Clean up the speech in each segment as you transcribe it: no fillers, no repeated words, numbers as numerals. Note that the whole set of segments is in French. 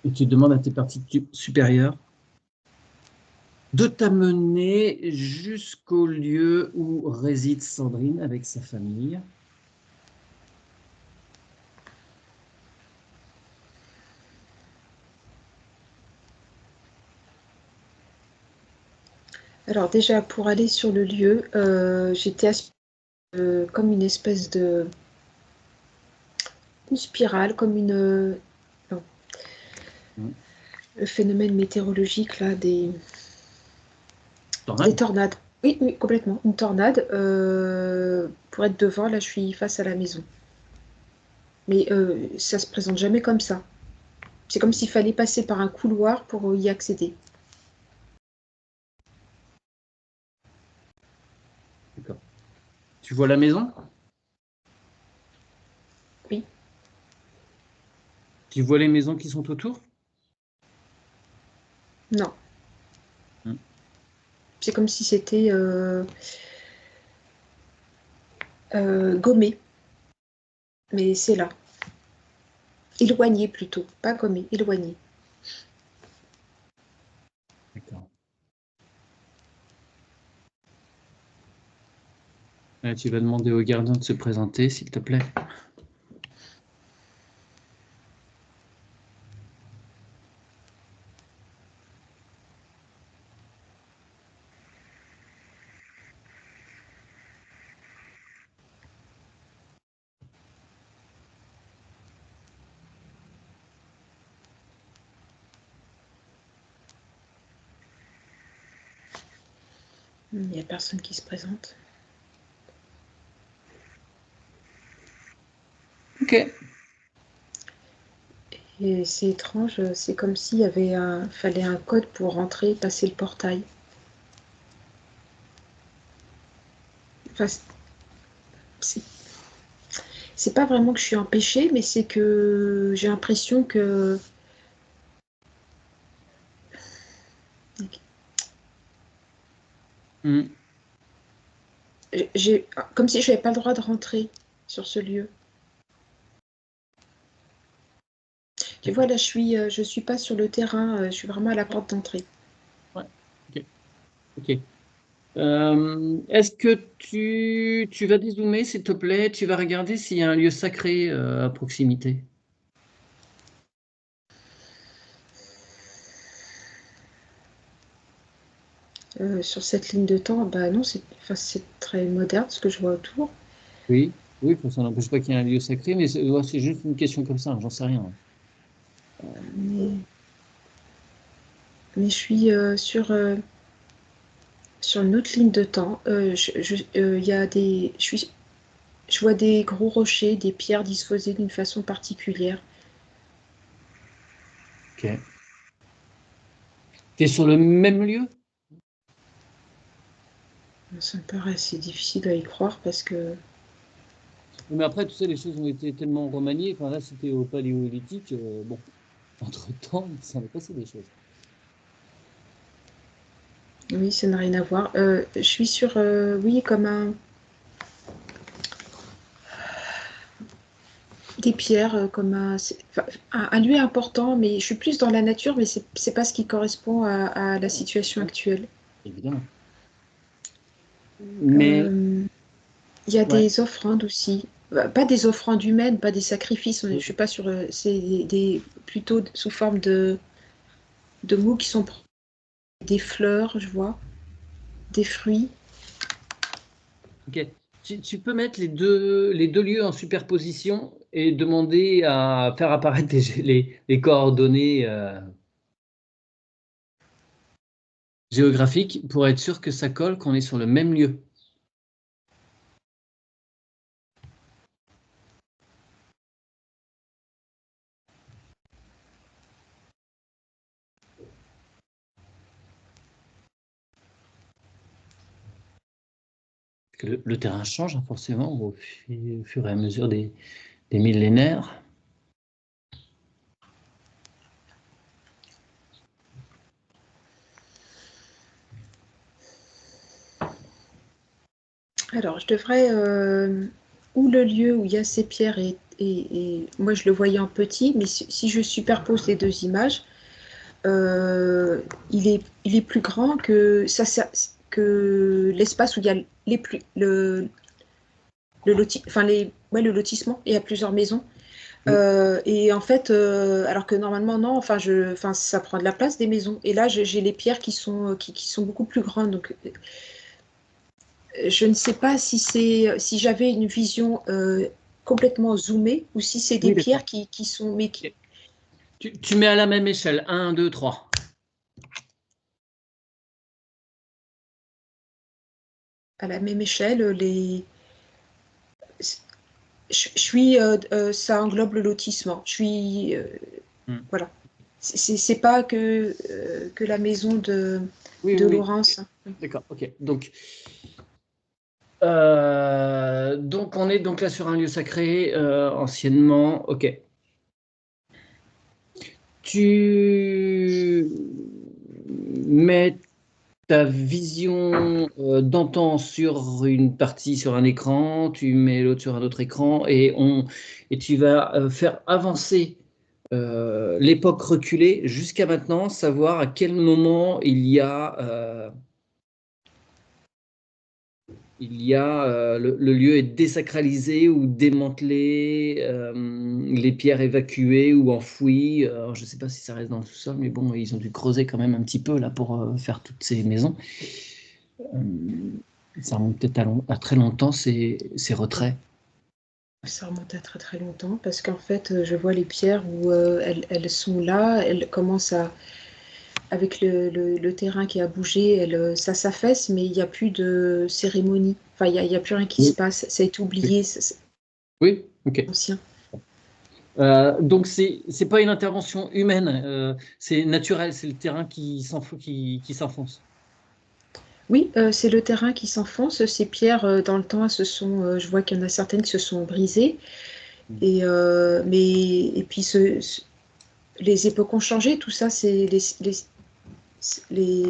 Et tu demandes à tes parties supérieures de t'amener jusqu'au lieu où réside Sandrine avec sa famille. Alors déjà, pour aller sur le lieu, j'étais comme une espèce de une spirale, comme non, le phénomène météorologique là, des Tornade. tornades. Oui, oui, complètement. Une tornade. Pour être devant, là, je suis face à la maison. Mais ça se présente jamais comme ça. C'est comme s'il fallait passer par un couloir pour y accéder. D'accord. Tu vois la maison? Oui. Tu vois les maisons qui sont autour? Non. Hmm. C'est comme si c'était gommé. Mais c'est là. Éloigné plutôt. Pas gommé, éloigné. D'accord. Tu vas demander au gardien de se présenter, s'il te plaît. Il n'y a personne qui se présente. Ok. Et c'est étrange, c'est comme s'il y avait fallait un code pour rentrer, passer le portail. Enfin, c'est c'est pas vraiment que je suis empêchée, mais c'est que j'ai l'impression que Hmm. j'ai comme si je n'avais pas le droit de rentrer sur ce lieu. Tu vois, D'accord. là, je suis pas sur le terrain, je suis vraiment à la Ouais. porte d'entrée. Ouais. Ok. Ok. Est-ce que tu vas dézoomer, s'il te plaît? Tu vas regarder s'il y a un lieu sacré à proximité. Sur cette ligne de temps, bah non, enfin, c'est très moderne ce que je vois autour. Oui. Oui, ça n'empêche pas qu'il y ait un lieu sacré, mais c'est juste une question comme ça, j'en sais rien. Mais, mais je suis sur une autre ligne de temps. Il y a je vois des gros rochers, des pierres disposées d'une façon particulière. Ok. Tu es sur le même lieu? Ça me paraît assez difficile à y croire parce que Mais après, tu sais, les choses ont été tellement remaniées. Enfin, là, c'était au Paléolithique. Bon, entre-temps, il s'en est passé des choses. oui, ça n'a rien à voir. Je suis sur, oui, comme des pierres, comme enfin, un lieu important, mais je suis plus dans la nature, mais c'est pas ce qui correspond à la situation Évidemment. actuelle. Évidemment. Mais, Euh, Il y a ouais. des offrandes aussi. Pas des offrandes humaines, pas des sacrifices. Je suis pas sur. C'est plutôt sous forme de mots qui sont des fleurs, je vois, des fruits. Ok. Tu peux mettre les deux lieux en superposition et demander à faire apparaître les coordonnées géographiques pour être sûr que ça colle, qu'on est sur le même lieu. Parce que le terrain change hein, forcément au fur et à mesure des millénaires. Alors, je devrais. Où le lieu où il y a ces pierres et moi je le voyais en petit, mais si je superpose les deux images, il est plus grand que que l'espace où il y a le lotissement, il y a plusieurs maisons. Et en fait, alors que normalement, non, ça prend de la place des maisons. Et là, j'ai les pierres qui sont beaucoup plus grandes. Donc, je ne sais pas si j'avais une vision complètement zoomée ou si c'est des Oui, d'accord. pierres qui sont mais Ok. Tu mets à la même échelle, 1, 2, 3. à la même échelle. Ça englobe le lotissement. Voilà. C'est pas que la maison Oui, de oui, Laurence. oui. D'accord, ok. Donc, on est donc là sur un lieu sacré, anciennement. Ok. Tu mets ta vision d'antan sur une partie, sur un écran, tu mets l'autre sur un autre écran, et tu vas faire avancer l'époque reculée jusqu'à maintenant, savoir à quel moment le lieu est désacralisé ou démantelé, les pierres évacuées ou enfouies. Alors, je ne sais pas si ça reste dans le sous-sol, mais bon, ils ont dû creuser quand même un petit peu là pour faire toutes ces maisons. Ça remonte peut-être à très longtemps, ces retraits. Ça remonte à très très longtemps parce qu'en fait, je vois les pierres où elles sont là, elles commencent avec le terrain qui a bougé, ça s'affaisse, mais il n'y a plus de cérémonie. Enfin, il y a plus rien qui se Oui, passe. Ça a été oublié, c'est oui, ok. ancien. Donc, c'est pas une intervention humaine, c'est naturel, c'est le terrain qui s'enfonce. Oui, c'est le terrain qui s'enfonce. Ces pierres, dans le temps, je vois qu'il y en a certaines qui se sont brisées. Et puis, les époques ont changé. Tout ça, c'est les...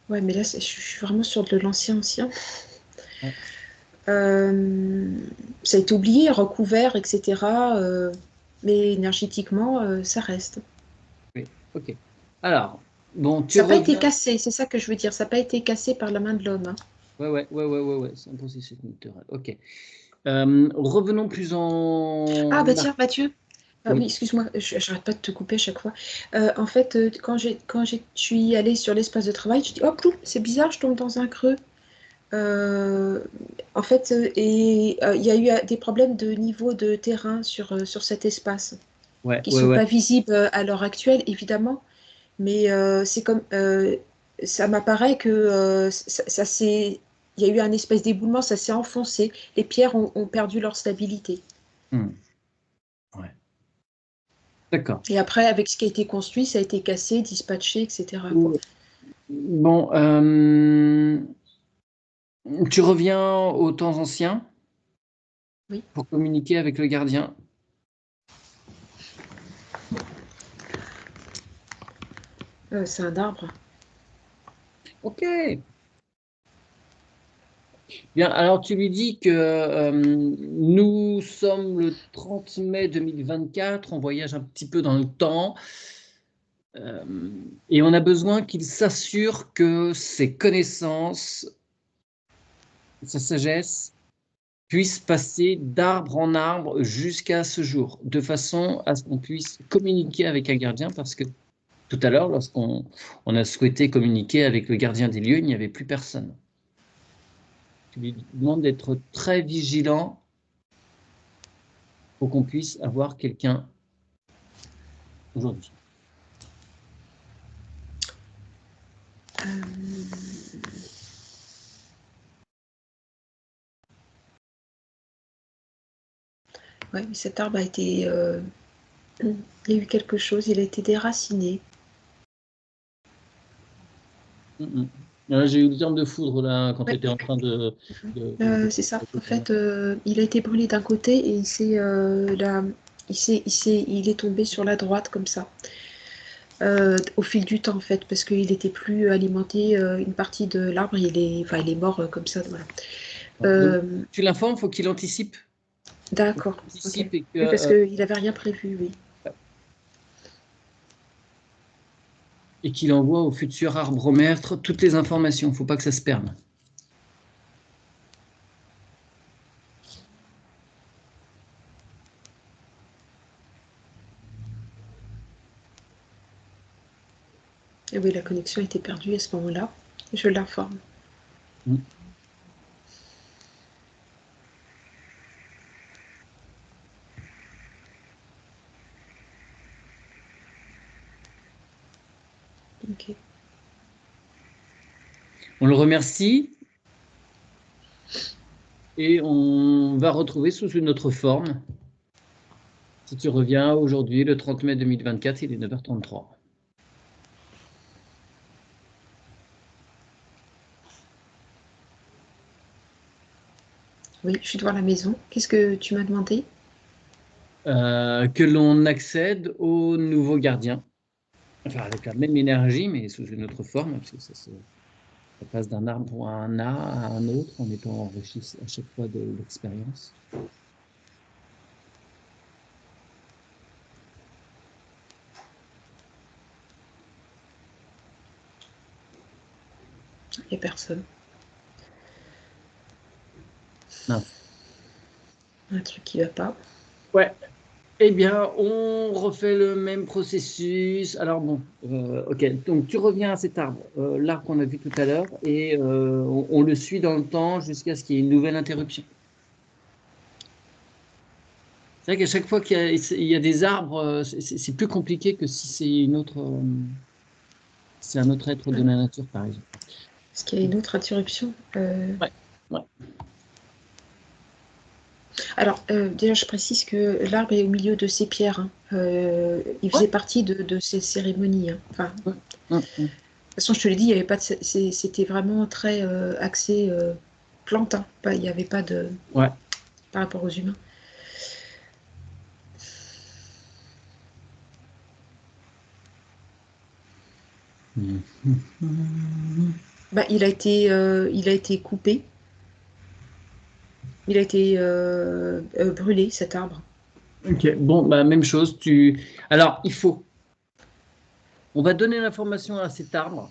Ouais, mais là, je suis vraiment sur de l'ancien ancien. Ouais. Ça a été oublié, recouvert, etc. Mais énergétiquement, ça reste. Oui, ok. Alors, bon, tu Ça n'a pas été reviens. cassé, c'est ça que je veux dire. Ça n'a pas été cassé par la main de l'homme, hein. Ouais, c'est un processus naturel. Ok. Revenons plus Ah, bah en... tiens, Mathieu. Ah oui, Oui. excuse-moi, j'arrête pas de te couper à chaque fois. En fait, je suis allée sur l'espace de travail, je dis, oh, clou, c'est bizarre, je tombe dans un creux. Euh, En fait, il y a eu des problèmes de niveau de terrain sur cet espace, Ouais, qui ouais, sont ouais. pas visibles à l'heure actuelle, évidemment, mais c'est comme ça m'apparaît que il y a eu un espèce d'éboulement, ça s'est enfoncé, les pierres ont perdu leur stabilité. Hmm. Ouais. D'accord. Et après, avec ce qui a été construit, ça a été cassé, dispatché, etc., quoi. Bon, tu reviens aux temps anciens Oui. pour communiquer avec le gardien. C'est un arbre. Ok. Bien, alors tu lui dis que nous sommes le 30 mai 2024, on voyage un petit peu dans le temps, et on a besoin qu'il s'assure que ses connaissances, sa sagesse, puissent passer d'arbre en arbre jusqu'à ce jour, de façon à ce qu'on puisse communiquer avec un gardien, parce que tout à l'heure, lorsqu'on a souhaité communiquer avec le gardien des lieux, il n'y avait plus personne. Tu lui demandes d'être très vigilant pour qu'on puisse avoir quelqu'un aujourd'hui. Ouais, mais cet arbre a été. Il y a eu quelque chose, il a été déraciné. J'ai eu le terme de foudre là quand tu Ouais, étais en train c'est ça. En fait, il a été brûlé d'un côté et il est tombé sur la droite comme ça. Au fil du temps, en fait, parce qu'il n'était plus alimenté. Une partie de l'arbre, il est mort comme ça. Voilà. Donc, Euh, tu l'informes, il faut qu'il anticipe. D'accord. Ok. Anticipe et Oui, parce qu'il n'avait rien prévu, oui. et qu'il envoie au futur arbromètre toutes les informations. Il ne faut pas que ça se perde. Et oui, la connexion était perdue à ce moment-là. Je l'informe. Mm. Ok. On le remercie et on va retrouver sous une autre forme. Si tu reviens aujourd'hui, le 30 mai 2024, il est 9h33. Oui, je suis devant la maison. Qu'est-ce que tu m'as demandé? Que l'on accède au nouveau gardien. Enfin, avec la même énergie, mais sous une autre forme, parce que ça passe d'un arbre à un autre, en étant enrichi à chaque fois de l'expérience. Il n'y a personne. Mince. Un truc qui ne va pas. Ouais. Eh bien, on refait le même processus. Alors bon, ok. Donc tu reviens à cet arbre, l'arbre qu'on a vu tout à l'heure, et on le suit dans le temps jusqu'à ce qu'il y ait une nouvelle interruption. C'est vrai qu'à chaque fois qu'il y a des arbres, c'est plus compliqué que si c'est un autre être de la nature, par exemple. Est-ce qu'il y a une autre interruption? Ouais, ouais. Alors, déjà, je précise que l'arbre est au milieu de ces pierres, hein. Il Ouais. faisait partie de ces cérémonies, hein. Enfin, de Hum, hum, hum. toute façon, je te l'ai dit, il y avait pas de, c'était vraiment très axé plante, hein. Il n'y avait pas de Ouais. par rapport aux humains. Bah, il a été coupé, il a été brûlé, cet arbre. Ok, bon, bah, même chose. Alors, on va donner l'information à cet arbre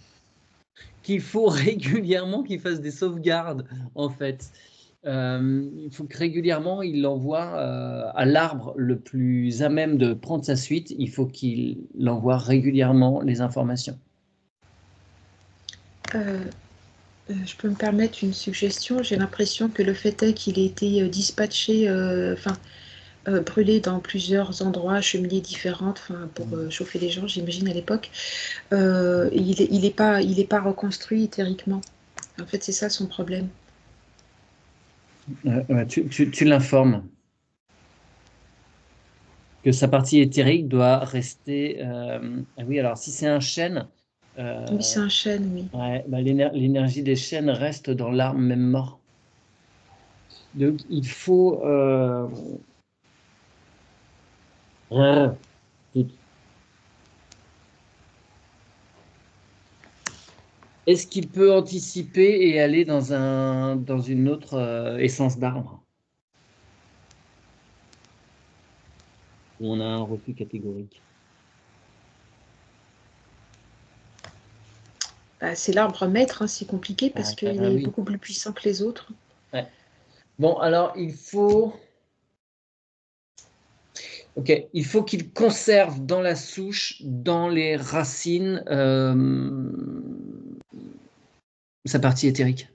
qu'il faut régulièrement qu'il fasse des sauvegardes, en fait. Il faut que régulièrement il l'envoie à l'arbre le plus à même de prendre sa suite. Il faut qu'il envoie régulièrement les informations. Euh, je peux me permettre une suggestion. J'ai l'impression que le fait est qu'il ait été dispatché, enfin, brûlé dans plusieurs endroits, cheminées différentes, enfin, pour chauffer les gens, j'imagine à l'époque. Il est pas reconstruit éthériquement. En fait, c'est ça son problème. Ouais, tu l'informes que sa partie éthérique doit rester. Ah oui, alors si c'est un chêne, Oui, c'est un chêne, oui. ouais, bah, l'énergie des chênes reste dans l'arbre même mort. Donc il faut. Euh, Est-ce qu'il peut anticiper et aller dans une autre essence d'arbre où on a un refus catégorique? Bah, c'est l'arbre maître, hein, c'est compliqué parce qu'il Ah est oui. beaucoup plus puissant que les autres. Ouais. Bon, alors il faut qu'il conserve dans la souche, dans les racines, sa partie éthérique.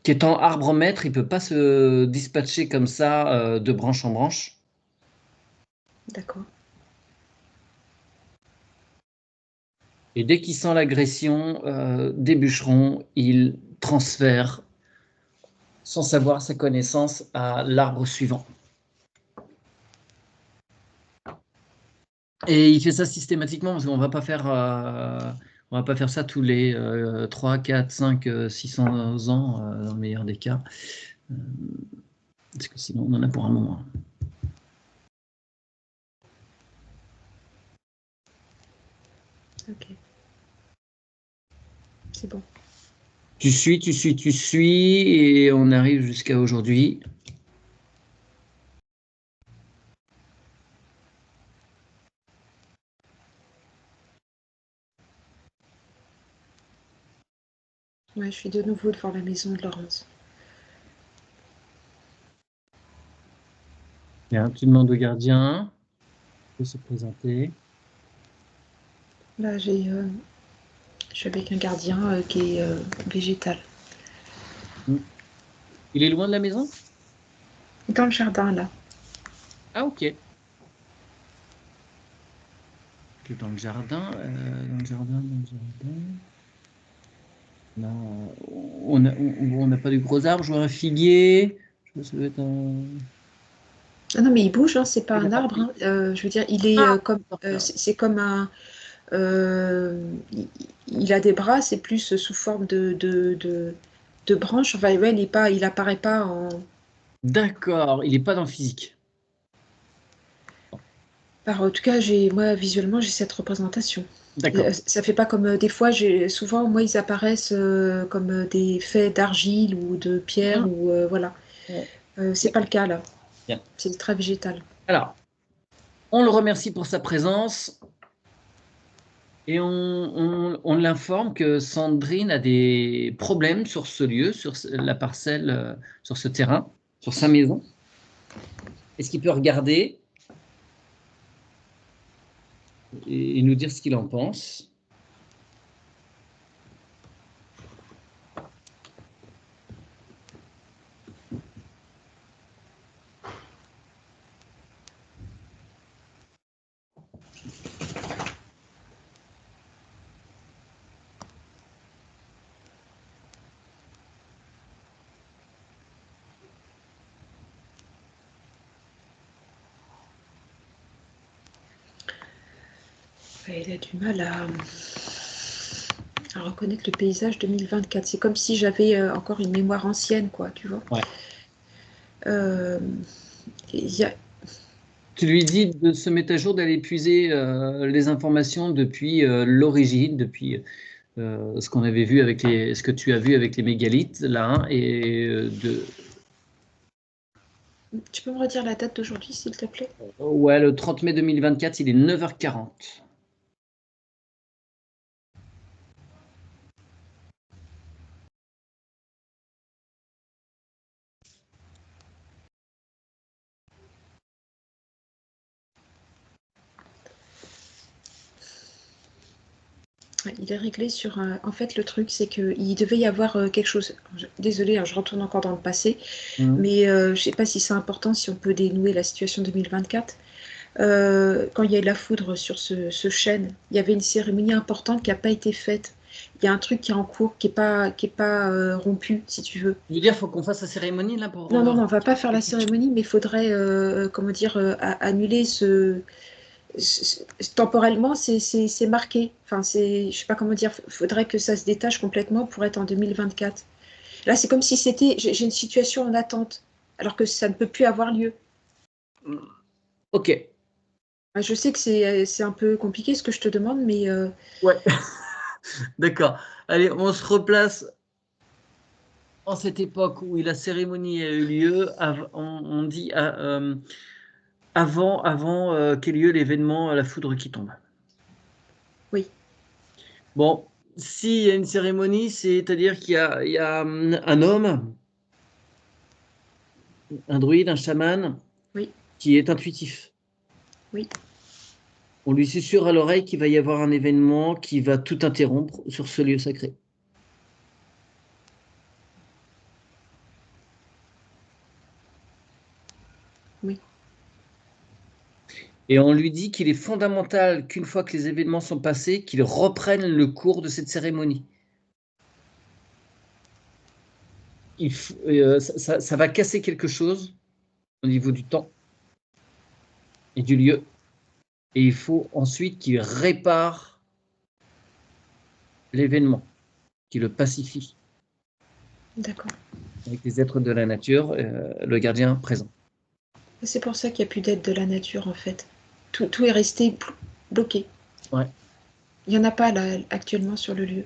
Qu'étant arbre maître, il ne peut pas se dispatcher comme ça de branche en branche. D'accord. Et dès qu'il sent l'agression des bûcherons, il transfère sans savoir sa connaissance à l'arbre suivant. Et il fait ça systématiquement parce on va pas faire ça tous les 3, 4, 5, 600 ans dans le meilleur des cas. Euh, parce que sinon on en a pour un moment. Ok. c'est bon. Tu suis, et on arrive jusqu'à aujourd'hui. Ouais, je suis de nouveau devant la maison de Laurence. Bien, tu demandes au gardien de se présenter. Là, je suis avec un gardien qui est végétal. Il est loin de la maison? Dans le jardin, là. Ah, ok. Dans le jardin, on n'a pas de gros arbres. Je vois un figuier. Ça doit être un... Ah non, mais il bouge, hein, c'est pas Il a un pas arbre. pris. Je veux dire, il est Ah, comme, d'accord. c'est comme un. Il a des bras, c'est plus sous forme de branches. Enfin, ouais, il apparaît pas en. D'accord, il n'est pas dans le physique. En tout cas, moi, visuellement, j'ai cette représentation. D'accord. Ça fait pas comme des fois, souvent, moi, ils apparaissent comme des faits d'argile ou de pierre, Mhm. ou voilà. C'est pas le D'accord. cas là. Bien. C'est très végétal. Alors, on le remercie pour sa présence et on l'informe que Sandrine a des problèmes sur ce lieu, sur la parcelle, sur ce terrain, sur sa maison. Est-ce qu'il peut regarder et nous dire ce qu'il en pense? Ouais, il a du mal à reconnaître le paysage 2024. C'est comme si j'avais encore une mémoire ancienne, quoi, tu vois. Ouais. Euh, il y a, Tu lui dis de se mettre à jour, d'aller puiser les informations depuis l'origine, depuis ce qu'on avait vu avec ce que tu as vu avec les mégalithes là, hein, et Tu peux me redire la date d'aujourd'hui, s'il te plaît? ouais, le 30 mai 2024, il est 9h40. Ouais, il est réglé sur. En fait, le truc, c'est qu'il devait y avoir quelque chose. Désolée, hein, je retourne encore dans le passé, Mhm. mais je ne sais pas si c'est important, si on peut dénouer la situation 2024. Quand il y a eu la foudre sur ce chêne, il y avait une cérémonie importante qui n'a pas été faite. Il y a un truc qui est en cours, qui est pas rompu, si tu veux. Je veux dire, il faut qu'on fasse la cérémonie là pour. Non, non, non, on va pas faire la cérémonie, mais il faudrait, comment dire, annuler temporellement, c'est marqué. Enfin, je sais pas comment dire. Il faudrait que ça se détache complètement pour être en 2024. Là, c'est comme si j'ai une situation en attente, alors que ça ne peut plus avoir lieu. Ok. Je sais que c'est un peu compliqué ce que je te demande, mais Ouais. D'accord. Allez, on se replace en cette époque où la cérémonie a eu lieu. On dit avant qu'ait lieu l'événement la foudre qui tombe. oui, Bon, s'il y a une cérémonie, c'est-à-dire qu'il y a un homme, un druide, un chaman, oui, qui est intuitif. oui. On lui susurre à l'oreille qu'il va y avoir un événement qui va tout interrompre sur ce lieu sacré. Oui. Et on lui dit qu'il est fondamental qu'une fois que les événements sont passés, qu'il reprenne le cours de cette cérémonie. Ça va casser quelque chose au niveau du temps et du lieu. Et il faut ensuite qu'il répare l'événement, qu'il le pacifie D'accord. avec les êtres de la nature, le gardien présent. C'est pour ça qu'il n'y a plus d'aide de la nature, en fait. Tout est resté bloqué. Ouais. Il n'y en a pas là actuellement sur le lieu.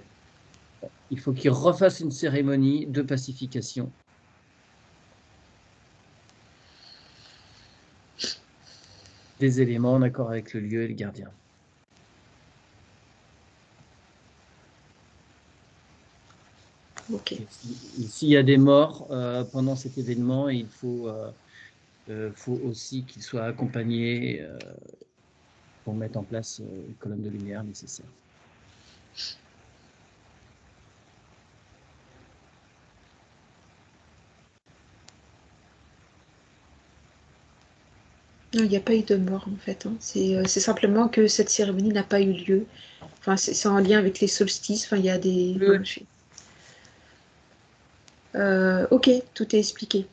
il faut qu'il refasse une cérémonie de pacification. Des éléments en accord avec le lieu et le gardien. Ok. Et s'il y a des morts pendant cet événement, il faut aussi qu'ils soient accompagnés pour mettre en place les colonnes de lumière nécessaires. Non, il n'y a pas eu de mort en fait, hein. C'est simplement que cette cérémonie n'a pas eu lieu. Enfin, c'est en lien avec les solstices. Enfin, il y a des. Oui. Voilà, ok, tout est expliqué.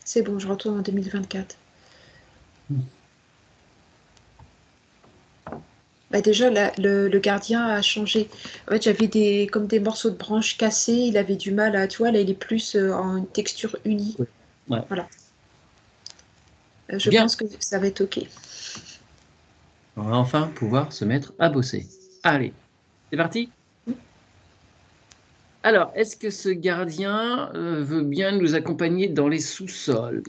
C'est bon, je retourne en 2024. Bah déjà, le gardien a changé. En fait, j'avais comme des morceaux de branches cassés. Il avait du mal à, tu vois, là, il est plus en une texture unie. Oui. Ouais. Voilà. Je Bien. pense que ça va être ok. On va enfin pouvoir se mettre à bosser. Allez, c'est parti? Alors, est-ce que ce gardien veut bien nous accompagner dans les sous-sols?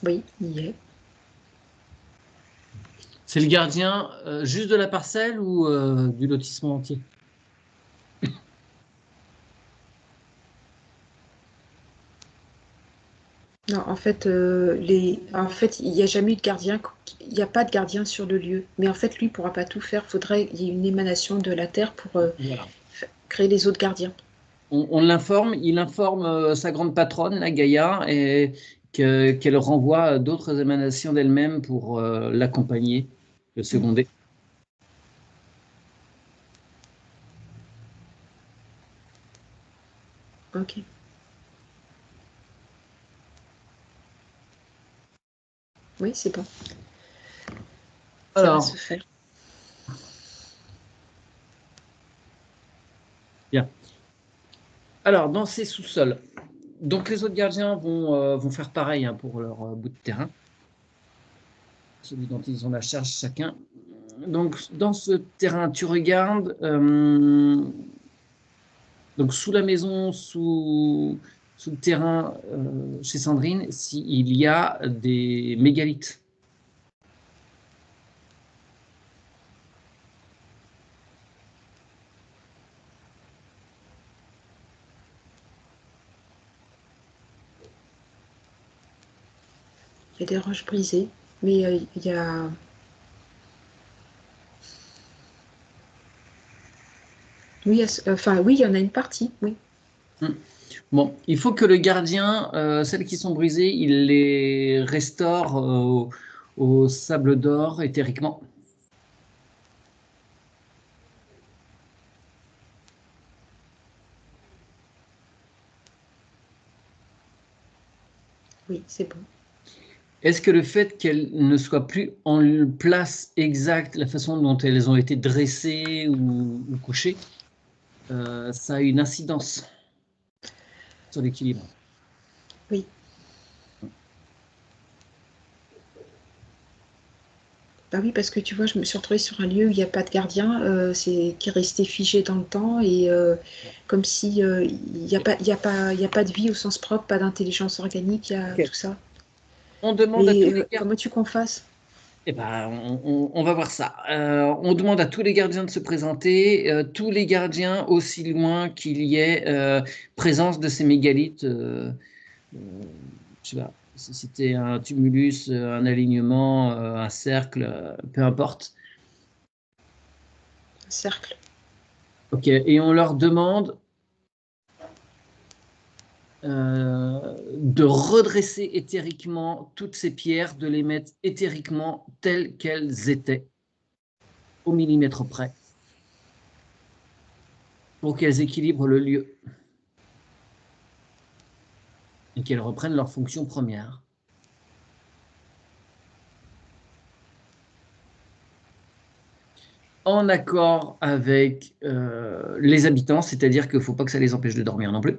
Oui, il y est. C'est le gardien juste de la parcelle ou du lotissement entier? Non, en fait, il n'y a jamais eu de gardien. Il n'y a pas de gardien sur le lieu. Mais en fait, lui, il ne pourra pas tout faire. Il faudrait qu'il y ait une émanation de la terre pour Voilà. créer les autres gardiens. On l'informe, il informe sa grande patronne, la Gaïa, et qu'elle renvoie d'autres émanations d'elle-même pour l'accompagner, le Mm. seconder. Ok. Oui, c'est bon. Ça va se Alors, faire. bien. Alors, dans ces sous-sols, donc les autres gardiens vont faire pareil hein, pour leur bout de terrain, celui dont ils ont la charge chacun. Donc, dans ce terrain, tu regardes, donc sous la maison, sous le terrain chez Sandrine, s'il y a des mégalithes. Il y a des roches brisées, mais il y a. Oui, enfin, oui, il y en a une partie, oui. Bon, il faut que le gardien, celles qui sont brisées, il les restaure au sable d'or éthériquement. Oui, c'est bon. Est-ce que le fait qu'elles ne soient plus en place exacte, la façon dont elles ont été dressées ou couchées, ça a une incidence sur l'équilibre? Oui. Bah oui, parce que tu vois, je me suis retrouvée sur un lieu où il n'y a pas de gardien, qui est resté figé dans le temps et comme si il n'y a pas, il y a pas, il y a pas de vie au sens propre, pas d'intelligence organique, il y a Ok. tout ça. On demande à tous Mais les gardiens. comment tu qu'on fasse? Eh ben, on va voir ça. On demande à tous les gardiens de se présenter, tous les gardiens aussi loin qu'il y ait présence de ces mégalithes. Je sais pas si c'était un tumulus, un alignement, un cercle, peu importe. Un cercle. Ok, et on leur demande de redresser éthériquement toutes ces pierres, de les mettre éthériquement telles qu'elles étaient, au millimètre près, pour qu'elles équilibrent le lieu et qu'elles reprennent leur fonction première. en accord avec les habitants, c'est-à-dire qu'il ne faut pas que ça les empêche de dormir non plus.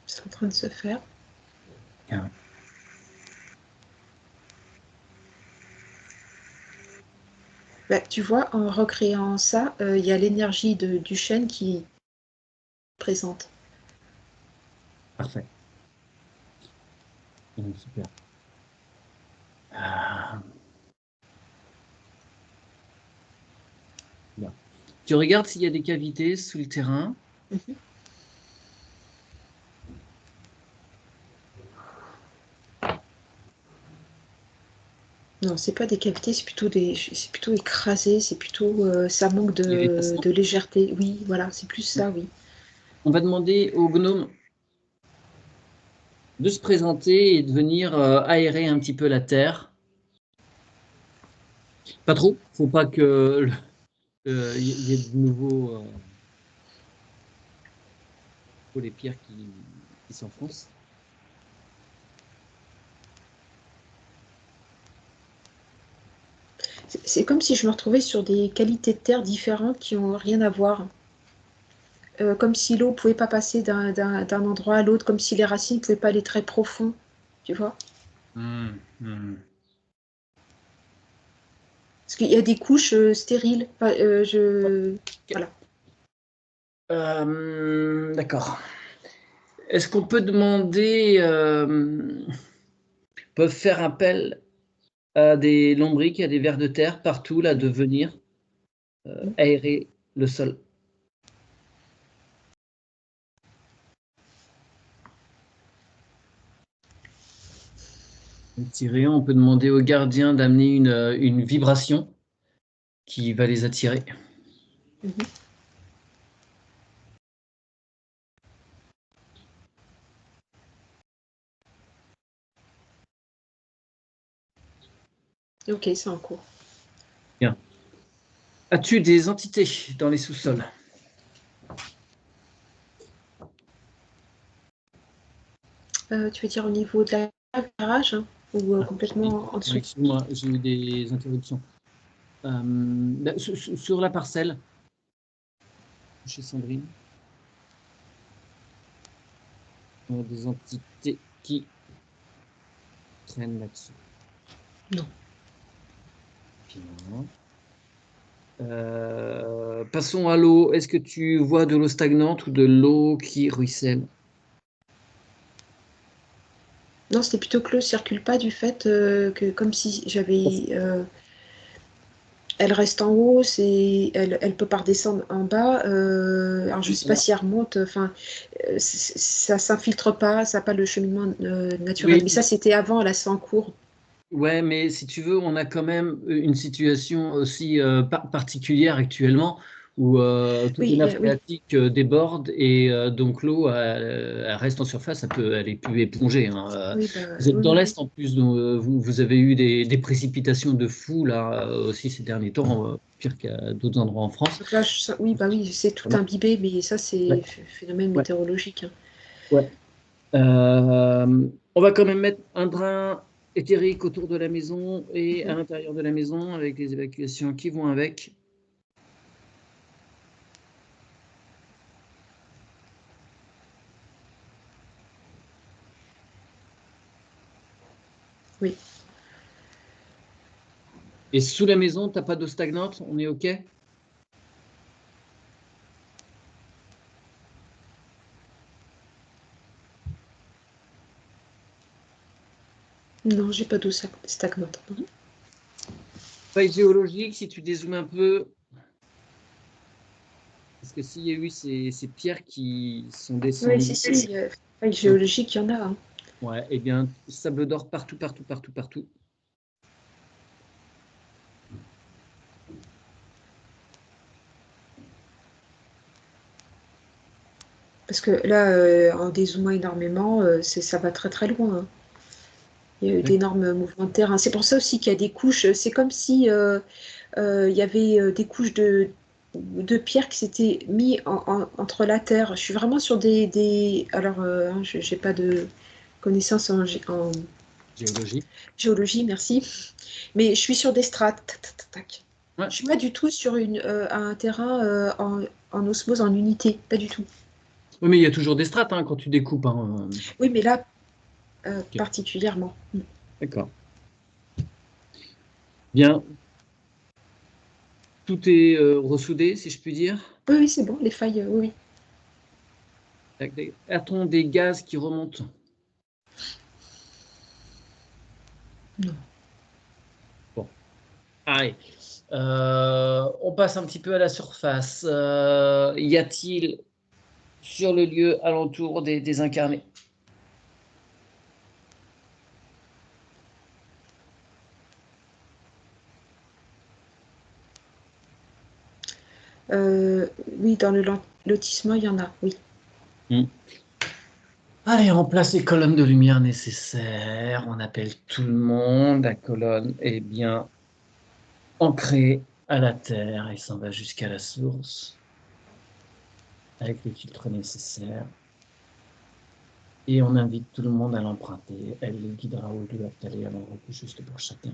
C'est en train de se faire. Bien. Bah, tu vois, en recréant ça, il y a l'énergie du chêne qui est présente. Parfait. Super. Ah. Bien. Tu regardes s'il y a des cavités sous le terrain. Non, c'est pas des cavités, c'est plutôt écrasé, c'est plutôt, ça manque de légèreté. Oui, voilà, c'est plus ça, oui. On va demander au gnome de se présenter et de venir aérer un petit peu la terre. Pas trop, faut pas que y ait de nouveau les pierres qui s'enfoncent. C'est comme si je me retrouvais sur des qualités de terre différentes qui n'ont rien à voir. Comme si l'eau ne pouvait pas passer d'un endroit à l'autre, comme si les racines ne pouvaient pas aller très profond, tu vois. Parce qu'il y a des couches stériles. Enfin, voilà. D'accord. Est-ce qu'on peut demander, peuvent faire appel à des lombrics, à des vers de terre partout là, de venir aérer le sol? Tirer, on peut demander au gardien d'amener une vibration qui va les attirer. Ok, c'est en cours. Bien. As-tu des entités dans les sous-sols? Tu veux dire au niveau de la garage, hein, ou complètement en dessous? Excuse-moi, j'ai eu des interruptions. Sur la parcelle, chez Sandrine, on a des entités qui traînent là-dessus. Non. Bien. Passons à l'eau. Est-ce que tu vois de l'eau stagnante ou de l'eau qui ruisselle? Non, c'était plutôt que l'eau ne circule pas du fait que comme si j'avais... elle reste en haut, elle peut pas redescendre en bas. Alors je sais pas si elle remonte. Enfin, ça s'infiltre pas, ça n'a pas le cheminement naturel. Oui, Mais ça, c'était avant, là, c'est en cours. ouais, mais si tu veux, on a quand même une situation aussi particulière actuellement où toute la Oui, nappe oui, phréatique déborde et donc l'eau elle reste en surface, elle est plus épongée, hein. oui, bah, Vous êtes oui, dans oui, l'Est oui. en plus, donc vous avez eu des précipitations de fou là aussi ces derniers temps, pire qu'à d'autres endroits en France. Donc là, oui, bah oui, c'est tout Voilà. imbibé, mais ça, c'est Ouais, phénomène ouais, météorologique, hein. ouais. On va quand même mettre un drain éthérique autour de la maison et à Mhm. l'intérieur de la maison avec les évacuations qui vont avec. Oui. Et sous la maison, t'as pas d'eau stagnante, on est OK? Non, j'ai pas d'eau stagnante. Non. Faille géologique, si tu dézoomes un peu, parce que s'il y a eu ces pierres qui sont Oui, descendues, si, faille donc, géologique, il y en a, hein. ouais, eh bien, sable d'or partout, partout, partout, partout. Parce que là, en dézoomant énormément, ça va très très loin, hein. Il y a eu d'énormes mouvements de terrain. C'est pour ça aussi qu'il y a des couches. C'est comme si il y avait des couches de pierre qui s'étaient mis entre la terre. Je suis vraiment sur alors, je n'ai pas de connaissances en Géologie. géologie, merci. Mais je suis sur des strates. Tac, tac, tac, tac. Ouais. Je suis pas du tout sur un terrain en osmose, en unité. Pas du tout. Oui, mais il y a toujours des strates hein, quand tu découpes. Hein. Oui, mais là, particulièrement. D'accord. Bien. Tout est ressoudé, si je puis dire. Oui, oui, c'est bon, les failles, oui. A-t-on des gaz qui remontent? Non. Bon. Allez. On passe un petit peu à la surface. Y a-t-il sur le lieu alentour des incarnés? Oui, dans le lotissement, il y en a, oui. Allez, on place les colonnes de lumière nécessaires. On appelle tout le monde. La colonne est bien ancrée à la terre et s'en va jusqu'à la source avec les filtres nécessaires. Et on invite tout le monde à l'emprunter. Elle les guidera où ils doivent aller à l'endroit plus juste pour chacun,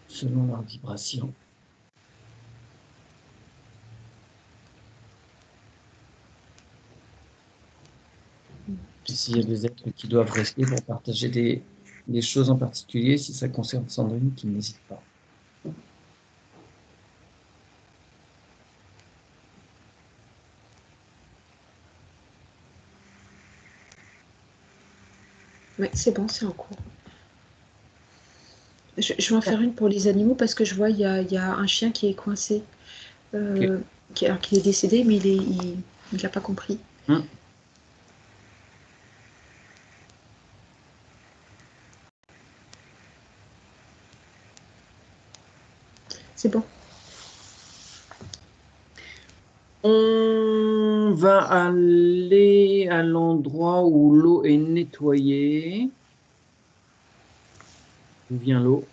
selon leur vibration. Puis s'il y a des êtres qui doivent rester pour partager des choses en particulier, si ça concerne Sandrine, qu'ils n'hésitent pas. Oui, c'est bon, c'est en cours. Je vais en faire une pour les animaux parce que je vois, il y a un chien qui est coincé, Ok. alors qu'il est décédé, mais il n'a pas compris. C'est bon. On va aller à l'endroit où l'eau est nettoyée. D'où vient l'eau?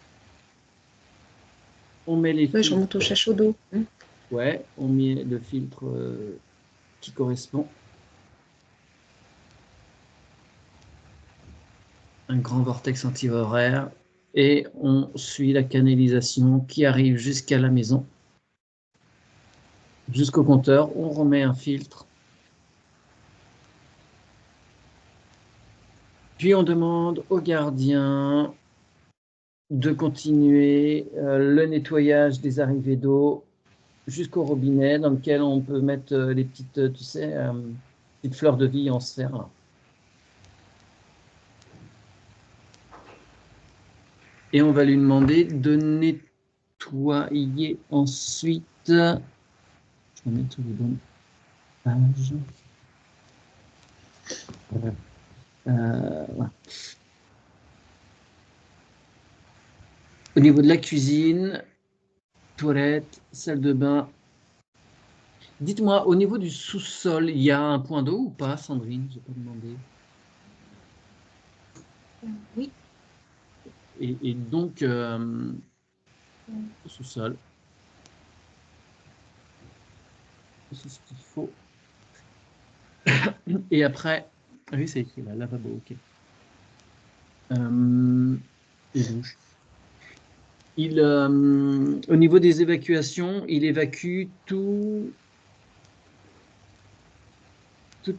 On met les Ouais, je filtres. remonte au chachot d'eau. Ouais, on met le filtre qui correspond. Un grand vortex antihoraire. Et on suit la canalisation qui arrive jusqu'à la maison. Jusqu'au compteur, on remet un filtre. Puis on demande au gardien de continuer le nettoyage des arrivées d'eau jusqu'au robinet dans lequel on peut mettre les petites, tu sais, petites fleurs de vie en sphère. Là. Et on va lui demander de nettoyer ensuite. Je vais mettre les bonnes pages. Voilà. Au niveau de la cuisine, toilette, salle de bain. Dites-moi, au niveau du sous-sol, il y a un point d'eau ou pas, Sandrine? Je n'ai pas demandé. Oui. Et donc, au sous-sol, c'est ce qu'il faut. Et après, ah oui, c'est écrit là, lavabo, ok. Et douche. Au niveau des évacuations, il évacue toutes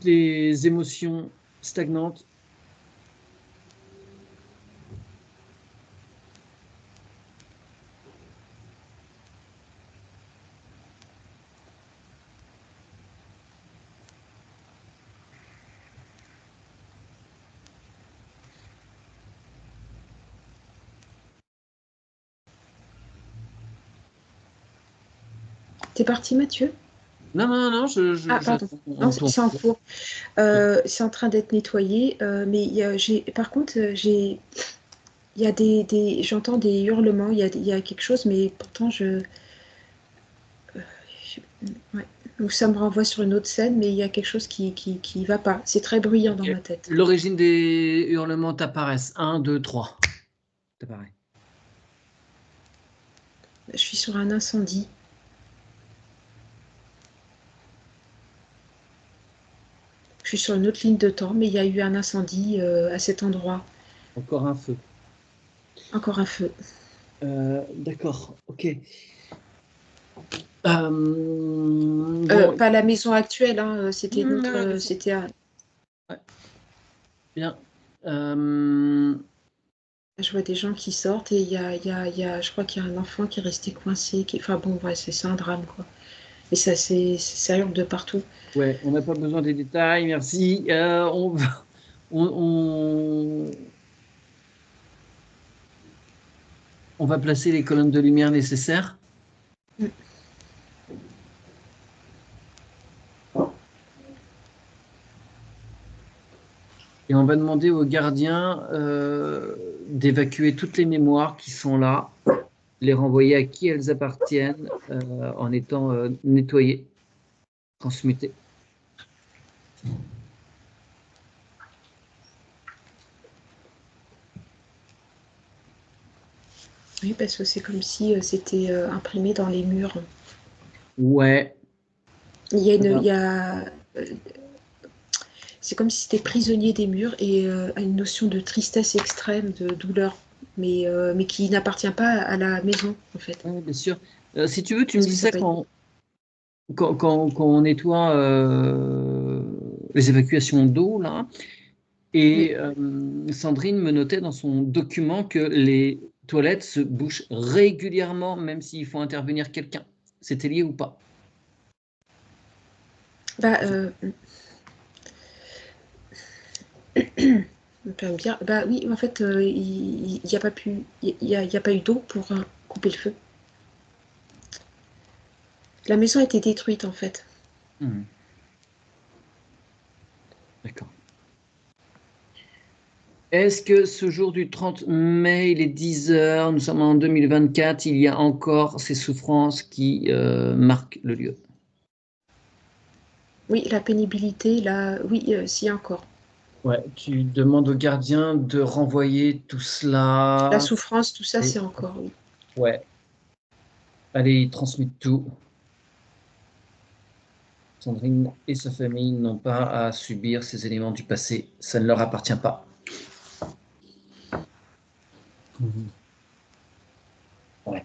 les émotions stagnantes. T'es parti, Mathieu? Non, non, non, Ah, pardon. Non, on tourne. c'est en cours. C'est en train d'être nettoyé, mais par contre, il y a j'entends des hurlements, il y a quelque chose, mais pourtant, ouais, Ou ça me renvoie sur une autre scène, mais il y a quelque chose qui va pas. C'est très bruyant dans Ok. ma tête. L'origine des hurlements t'apparaissent. 1, 2, 3. T'apparaît. Je suis sur un incendie. Je suis sur une autre ligne de temps, mais il y a eu un incendie à cet endroit. Encore un feu. Encore un feu. D'accord, ok. Bon, Pas la maison actuelle, hein, c'était ouais, ouais, bien notre, sûr. c'était, Ouais, bien. Euh, je vois des gens qui sortent et je crois qu'il y a un enfant qui est resté coincé. Enfin bon, ouais, c'est un drame, quoi. Et ça hurle de partout. ouais, on n'a pas besoin des détails, merci. On, on- on va placer les colonnes de lumière nécessaires. Mm. Et on va demander aux gardiens d'évacuer toutes les mémoires qui sont là, les renvoyer à qui elles appartiennent en étant nettoyées, transmutées. Oui, parce que c'est comme si c'était imprimé dans les murs. Ouais. Il y a, c'est comme si c'était prisonnier des murs et une notion de tristesse extrême, de douleur, mais qui n'appartient pas à la maison, en fait. Ouais, bien sûr. Si tu veux, tu me Parce dis que ça ça peut être... quand on nettoie les évacuations d'eau, là. Oui, Et Sandrine me notait dans son document que les toilettes se bouchent régulièrement, même s'il faut intervenir quelqu'un. C'était lié ou pas? bah, on peut me dire, bah oui, en fait, il n'y a pas pu, il y a pas eu d'eau pour couper le feu. La maison a été détruite, en fait. Hmm, d'accord. Est-ce que ce jour du 30 mai, il est 10 heures, nous sommes en 2024, il y a encore ces souffrances qui marquent le lieu? Oui, la pénibilité, là, oui, si encore. Ouais, tu demandes au gardien de renvoyer tout La cela. souffrance, tout ça, Et- c'est encore, oui. ouais, allez, il transmet tout. Sandrine et sa famille n'ont pas à subir ces éléments du passé. Ça ne leur appartient pas. Mhm. Ouais,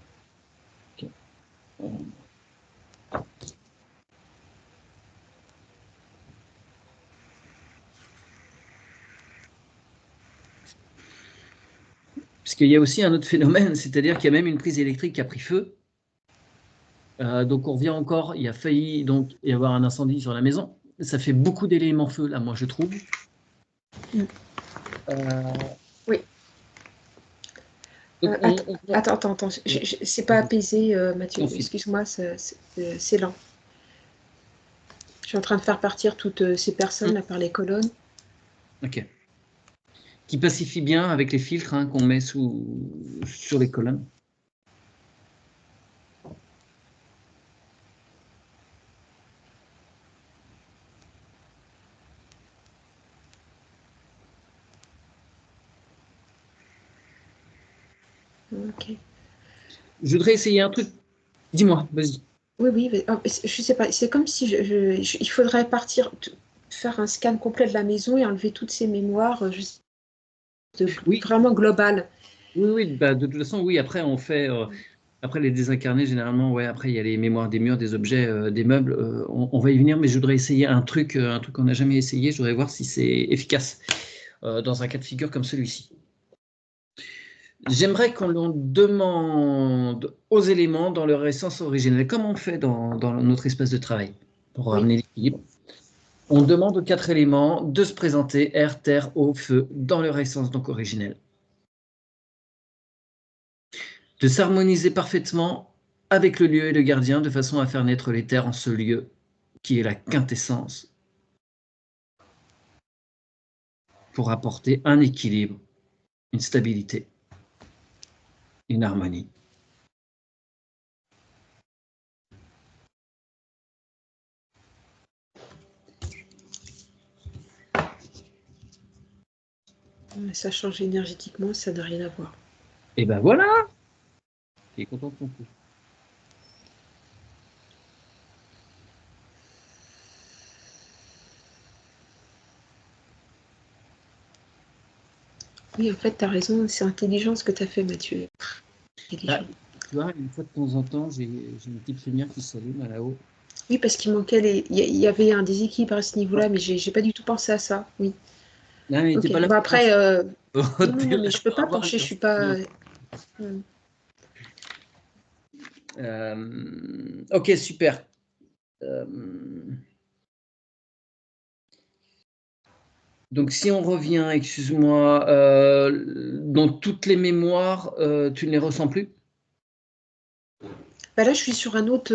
ok. Parce qu'il y a aussi un autre phénomène, c'est-à-dire qu'il y a même une prise électrique qui a pris feu. Donc on revient encore, il a failli donc y avoir un incendie sur la maison. Ça fait beaucoup d'éléments feu, là, moi, je trouve. Mm. Euh, Oui. donc Attends, ouais, c'est pas vas-y, apaisé, je Mathieu. t'en file. Excuse-moi, c'est lent. Je suis en train de faire partir toutes ces personnes Hum, là par les colonnes. ok. Qui pacifie bien avec les filtres hein, qu'on met sur les colonnes. Ok. Je voudrais essayer un truc. Dis-moi, vas-y. Oui, oui, mais, je sais pas. C'est comme si il faudrait partir, faire un scan complet de la maison et enlever toutes ces mémoires, Oui, vraiment globales. oui, oui. Bah, de toute façon, oui. Après, on fait. Après les désincarnés, généralement, ouais. Après, il y a les mémoires des murs, des objets, des meubles. On va y venir, mais je voudrais essayer un truc qu'on n'a jamais essayé. Je voudrais voir si c'est efficace dans un cas de figure comme celui-ci. J'aimerais qu'on demande aux éléments dans leur essence originelle, comme on fait dans notre espace de travail, pour Oui. ramener l'équilibre. On demande aux 4 éléments de se présenter air, terre, eau, feu, dans leur essence donc originelle. De s'harmoniser parfaitement avec le lieu et le gardien de façon à faire naître les terres en ce lieu qui est la quintessence pour apporter un équilibre, une stabilité, une harmonie. Ça change énergétiquement, ça n'a rien à voir. Et ben voilà. Il est content de ton coup. Oui, en fait, tu as raison, c'est intelligent ce que tu as fait, Mathieu. Bah, Intelligent. tu vois, une fois de temps en temps, j'ai une petite lumière qui s'allume à là-haut. Oui, parce qu'il manquait il y avait un déséquilibre à ce niveau-là, mais j'ai pas du tout pensé à ça. Oui. Non, mais t'es Ok. pas là Bah pour après, penser. non, T'es mais là je peux pour pas avoir un pencher, je suis pas. sentiment. Hmm. Ok, super. Euh, donc, si on revient, excuse-moi, dans toutes les mémoires, tu ne les ressens plus? Bah là, je suis sur un autre.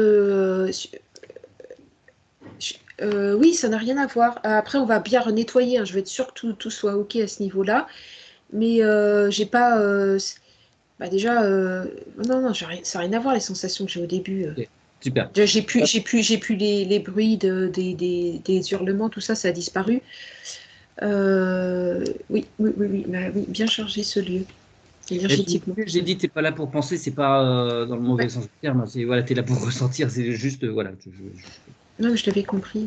Oui, ça n'a rien à voir. Après, on va bien nettoyer, hein. Je vais être sûre que tout soit OK à ce niveau-là. Mais j'ai pas. Bah déjà, non, non, ça n'a rien à voir les sensations que j'ai au début. Ok, super. Déjà, j'ai plus les bruits des hurlements, tout ça, ça a disparu. Oui, oui, oui, oui, bah oui, bien chargé ce lieu, Et puis, énergétiquement. j'ai dit, t'es pas là pour penser, c'est pas dans le mauvais Ouais. sens du terme. C'est voilà, t'es là pour ressentir. C'est juste, voilà. Non, mais je l'avais compris.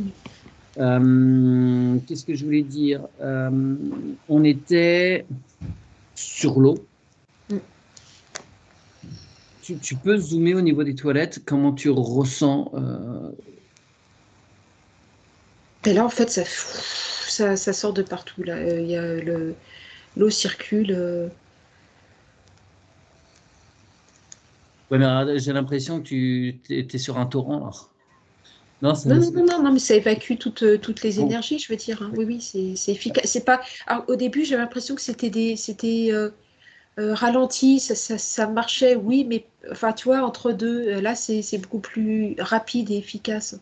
Qu'est-ce que je voulais dire? On était sur l'eau. Mm. Tu peux zoomer au niveau des toilettes, comment tu ressens Et là, en fait, ça sort de partout. Là, il y a l'eau circule. Ouais, mais j'ai l'impression que tu es sur un torrent, là. Non, Non, non, non, non, non, mais ça évacue toutes les bon. énergies, je veux dire, hein. Oui, oui, c'est efficace. C'est pas. Alors, au début, j'avais l'impression que c'était ralenti, ça marchait, oui, mais enfin, tu vois, entre deux, là, c'est beaucoup plus rapide et efficace.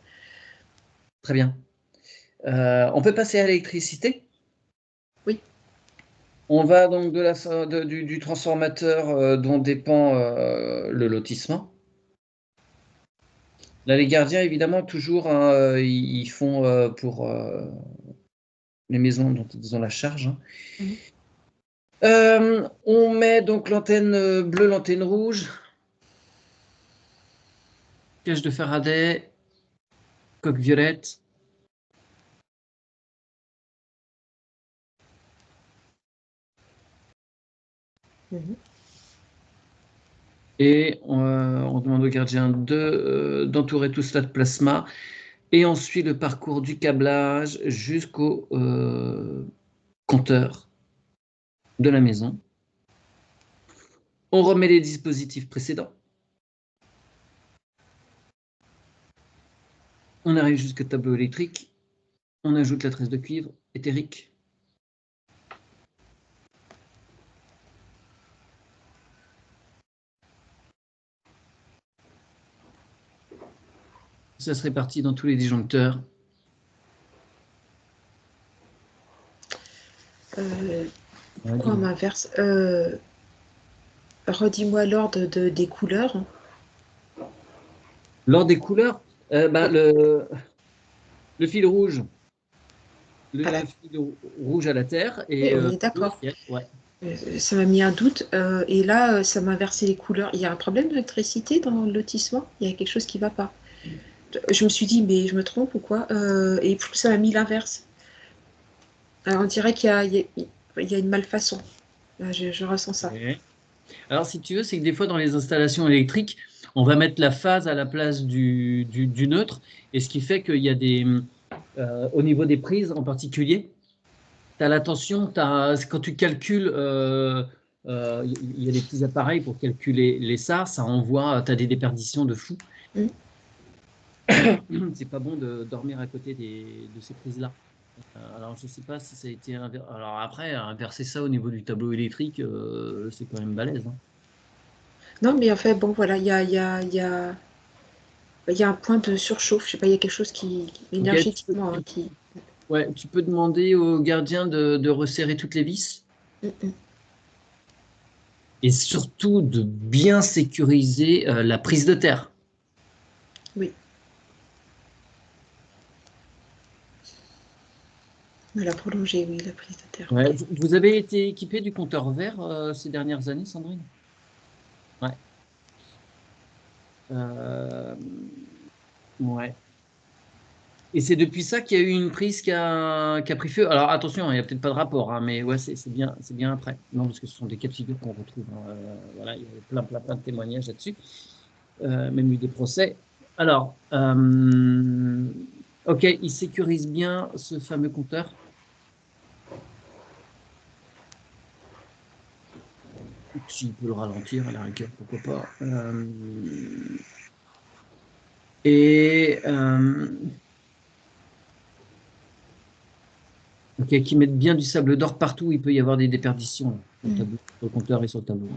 Très bien. On peut passer à l'électricité. Oui. On va donc du transformateur dont dépend le lotissement. Là, les gardiens, évidemment, toujours, hein, ils font pour les maisons dont ils ont la charge, hein. Mhm. On met donc l'antenne bleue, l'antenne rouge, cage de Faraday, coque violette. Mhm. Et on demande au gardien d'entourer tout cela de plasma. Et ensuite, le parcours du câblage jusqu'au compteur de la maison. On remet les dispositifs précédents. On arrive jusqu'au tableau électrique. On ajoute la tresse de cuivre éthérique. Ça se répartit dans tous les disjoncteurs. Ouais, Pourquoi on dis-moi. m'inverse redis-moi l'ordre des couleurs. L'ordre des couleurs, bah, Oui, le fil rouge, à le la... fil rouge à la terre oui, et on est bleu au d'accord. ciel. Ouais. Ça m'a mis un doute. Et là, ça m'a inversé les couleurs. Il y a un problème d'électricité dans le lotissement? Il y a quelque chose qui ne va pas. Je me suis dit, mais je me trompe ou quoi? Et ça m'a mis l'inverse. On dirait il y a une malfaçon. Là, je ressens ça. Ouais. Alors, si tu veux, c'est que des fois, dans les installations électriques, on va mettre la phase à la place du neutre, et ce qui fait qu'il y a au niveau des prises en particulier, tu as la tension, quand tu calcules, il y a des petits appareils pour calculer les SAR, ça envoie, tu as des déperditions de fou. Mm. C'est pas bon de dormir à côté de ces prises-là. Alors, je ne sais pas si ça a été inversé. Alors, après, inverser ça au niveau du tableau électrique, c'est quand même balèze, hein. Non, mais en fait, bon, voilà, il y a un point de surchauffe. Je sais pas, il y a quelque chose Ok, énergétiquement, hein, qui. ouais, tu peux demander au gardien de resserrer toutes les vis Mm, mm. et surtout de bien sécuriser la prise de terre. Oui. Elle a prolongé, oui, la prise de terre. Ouais. Ok. Vous avez été équipé du compteur vert ces dernières années, Sandrine? Ouais. Euh, ouais. Et c'est depuis ça qu'il y a eu une prise qui a pris feu. Alors attention, il n'y a peut-être pas de rapport, hein, mais ouais, c'est bien après. Non, parce que ce sont des cas de figure qu'on retrouve, hein. Voilà, il y a plein de témoignages là-dessus, même eu des procès. Alors, ok, il sécurise bien ce fameux compteur. S'il peut le ralentir, à la rigueur, pourquoi pas. Et ok, qui mettent bien du sable d'or partout où il peut y avoir des déperditions là, sur le tableau, sur le compteur et sur le tableau.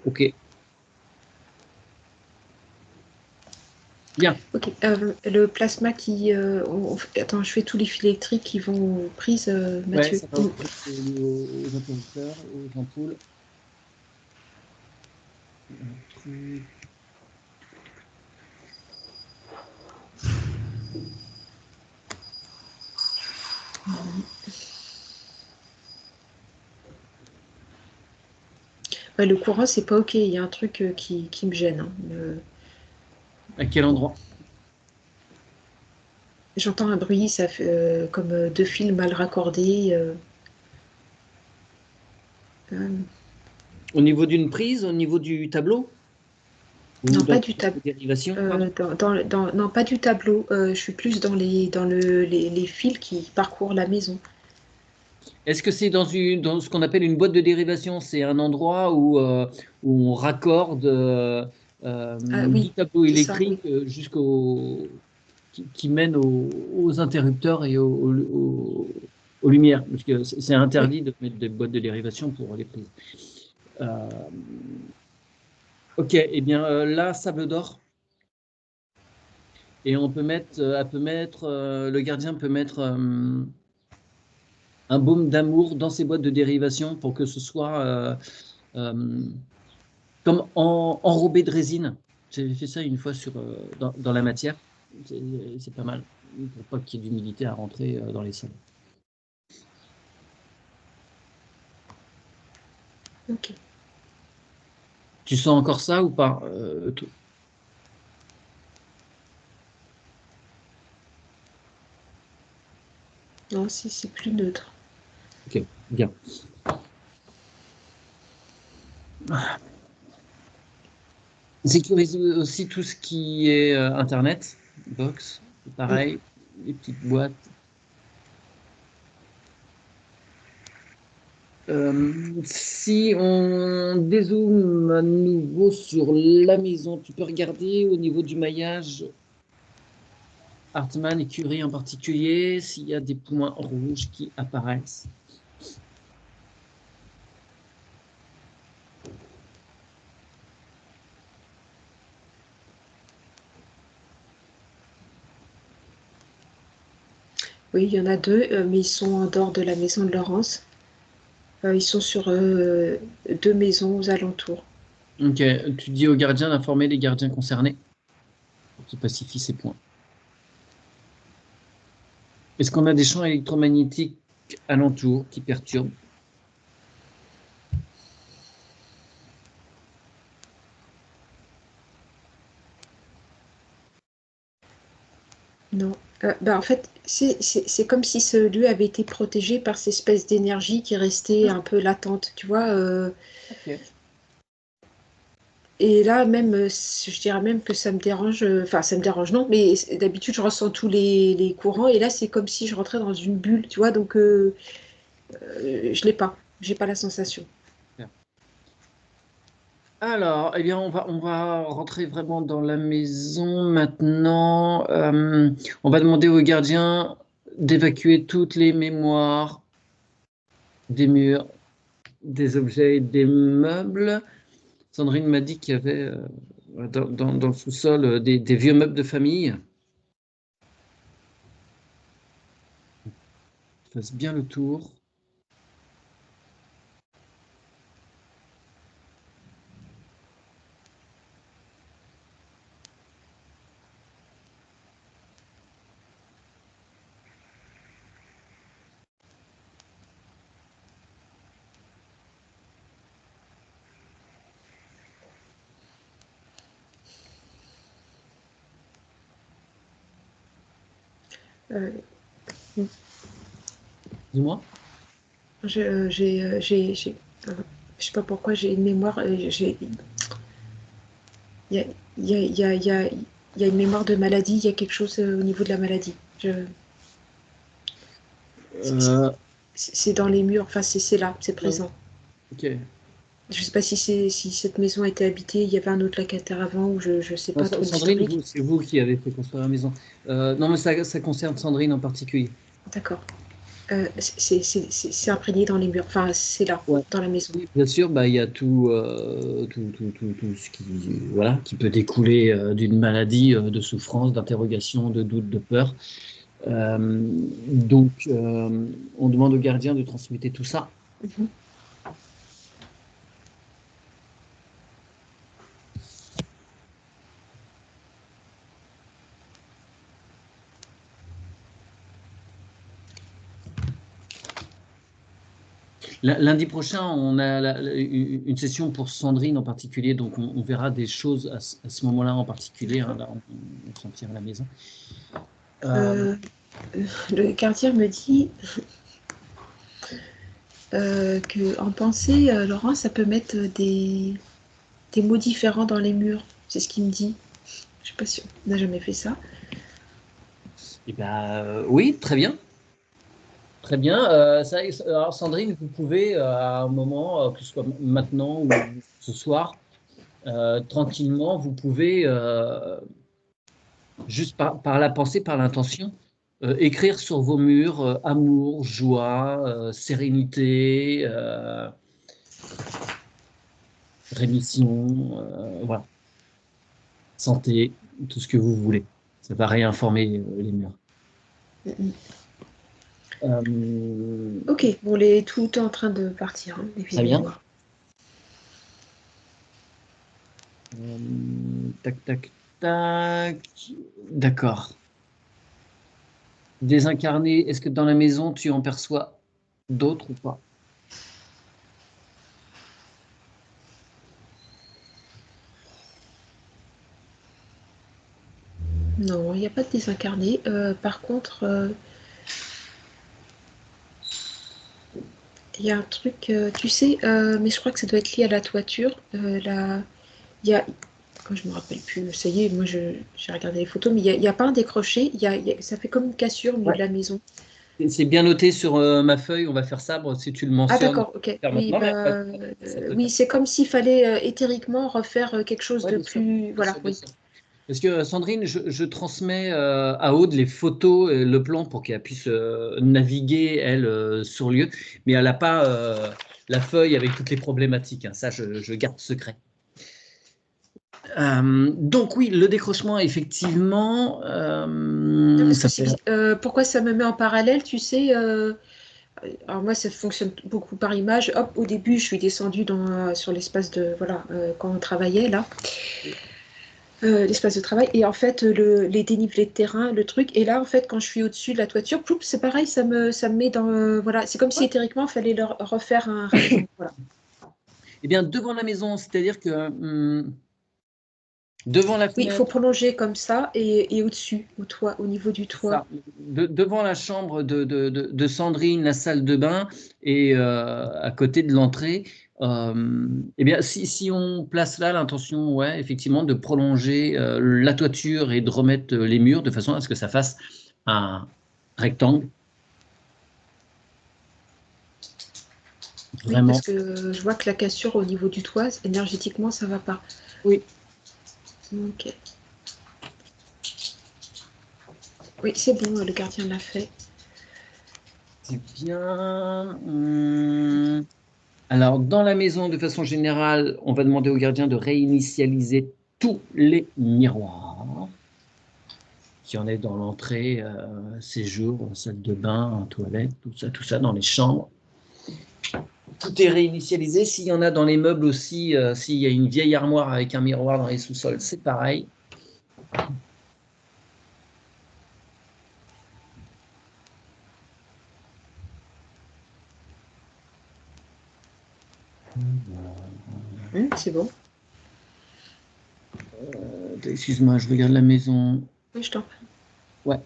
Ok, bien. Ok. Le plasma qui. Attends, je fais tous les fils électriques qui vont aux prises, Ouais, Mathieu. ça va aux interrupteurs, aux ampoules. Un truc. Ouais, le courant, c'est pas ok. Il y a un truc qui me gêne, hein. À quel endroit? J'entends un bruit, ça fait comme deux fils mal raccordés. Euh, Au niveau d'une prise, au niveau du tableau? Ou non, dans pas le du poste tableau. de dérivation, pardon? Non, pas du tableau. Je suis plus dans les fils qui parcourent la maison. Est-ce que c'est dans ce qu'on appelle une boîte de dérivation? C'est un endroit où on raccorde Ah du oui, tableau c'est ça, oui. électrique qui mène aux interrupteurs et aux lumières, parce que c'est Oui. interdit de mettre des boîtes de dérivation pour les prises. Euh, ok, eh bien là, sable d'or. Et on peut mettre, le gardien peut mettre un baume d'amour dans ses boîtes de dérivation pour que ce soit euh, comme enrobé de résine. J'avais fait ça une fois dans la matière. C'est pas mal pour pas qu'il y ait d'humidité à rentrer dans les salles. Ok. Tu sens encore ça ou pas Non, si c'est plus neutre. Ok, bien. Sécurise aussi tout ce qui est Internet, box, Oui. pareil, les petites boîtes. Si on dézoome à nouveau sur la maison, tu peux regarder au niveau du maillage Hartmann et Curie en particulier, s'il y a des points rouges qui apparaissent. Oui, il y en a deux, mais ils sont en dehors de la maison de Laurence. Ils sont sur deux maisons aux alentours. Donc, tu dis au gardien d'informer les gardiens concernés pour qu'ils pacifient ces points. Est-ce qu'on a des champs électromagnétiques alentours qui perturbent? Non. En fait, c'est comme si ce lieu avait été protégé par cette espèce d'énergie qui restait un peu latente, tu vois. Ok. Et là, même, je dirais même que ça me dérange. Enfin, ça me dérange, non, mais d'habitude, je ressens tous les courants. Et là, c'est comme si je rentrais dans une bulle, tu vois. Donc, je l'ai pas. J'ai pas la sensation. Alors, eh bien, on va rentrer vraiment dans la maison maintenant. On va demander au gardien d'évacuer toutes les mémoires des murs, des objets et des meubles. Sandrine m'a dit qu'il y avait dans le sous-sol des vieux meubles de famille. Fasse bien le tour. Euh, Dis-moi. Je sais pas pourquoi j'ai une mémoire. Il y a, il y a, il y a, il y a, il y a une mémoire de maladie. Il y a quelque chose au niveau de la maladie. C'est Euh, c'est dans les murs. Enfin, c'est là, c'est présent. ok. Je sais pas si cette maison a été habitée. Il y avait un autre locataire avant ou je sais Non, pas trop Sandrine, l'historique. c'est vous qui avez fait construire la maison. Non, mais ça concerne Sandrine en particulier. D'accord. C'est imprégné dans les murs. Enfin, c'est là, Ouais. dans la maison. Oui, bien sûr, bah, il y a tout ce qui, voilà, qui peut découler d'une maladie, de souffrance, d'interrogation, de doute, de peur. Donc, on demande au gardien de transmettre tout ça. Mhm. Lundi prochain, on a une session pour Sandrine en particulier, donc on verra des choses à ce moment-là en particulier, hein, D'accord. là, on s'en tire à la maison. Euh, Euh, le gardien me dit que en pensée, Laurent, ça peut mettre des mots différents dans les murs. C'est ce qu'il me dit. Je sais pas si on n'a jamais fait ça. eh ben, oui, très bien. Très bien. Alors, Sandrine, vous pouvez, à un moment, que ce soit maintenant ou ce soir, tranquillement, vous pouvez, juste par la pensée, par l'intention, écrire sur vos murs amour, joie, sérénité, rémission, voilà, santé, tout ce que vous voulez. Ça va réinformer les murs. Mm. Euh, Ok, bon, tout est en train de partir, hein, les Très vieilles bien. mémoires. Tac, tac, tac. D'accord. Désincarné, est-ce que dans la maison, tu en perçois d'autres ou pas? Non, il n'y a pas de désincarné. Par contre, il y a un truc, tu sais, mais je crois que ça doit être lié à la toiture. Il y a, quand je me rappelle plus, ça y est, moi j'ai regardé les photos, mais il y a pas un décroché, ça fait comme une cassure au milieu Ouais. de la maison. C'est bien noté sur ma feuille, on va faire ça. Bon, si tu le Ah mentionnes, d'accord, ok. faire Oui, maintenant, mais bah, ça peut oui, faire. c'est comme s'il fallait éthériquement refaire quelque chose Ouais, de bien sûr. plus. Bien Voilà, sûr, bien oui. sûr. Parce que Sandrine, je transmets à Aude les photos et le plan pour qu'elle puisse naviguer, elle, sur lieu. Mais elle n'a pas la feuille avec toutes les problématiques, hein. Ça, je garde secret. Donc oui, le décrochement, effectivement, Non, parce que ça peut être. pourquoi ça me met en parallèle, tu sais, alors moi ça fonctionne beaucoup par image. Hop, au début, je suis descendue sur l'espace de, voilà, quand on travaillait là. L'espace de travail. Et en fait, les dénivelés de terrain, le truc. Et là, en fait, quand je suis au-dessus de la toiture, ploup, c'est pareil, ça me met dans. Voilà, c'est comme si éthériquement, il fallait leur refaire un rectangle. Voilà. Eh bien, devant la maison, c'est-à-dire que devant la Oui, il faut fenêtre, prolonger comme ça et au-dessus, au toit, au niveau du c'est toit. ça, devant la chambre de Sandrine, la salle de bain, et à côté de l'entrée, eh bien, si on place là l'intention, ouais, effectivement, de prolonger la toiture et de remettre les murs de façon à ce que ça fasse un rectangle, Oui, parce vraiment. que je vois que la cassure au niveau du toit, énergétiquement, ça va pas. Oui, Ok. Oui, c'est bon, le gardien l'a fait. c'est bien. Alors, dans la maison, de façon générale, on va demander au gardien de réinitialiser tous les miroirs qui en est dans l'entrée, séjour, salle de bain, toilette, tout ça dans les chambres. Tout est réinitialisé. S'il y en a dans les meubles aussi, s'il y a une vieille armoire avec un miroir dans les sous-sols, c'est pareil. C'est bon. Excuse-moi, je regarde la maison. Oui, je t'en prie. Ouais.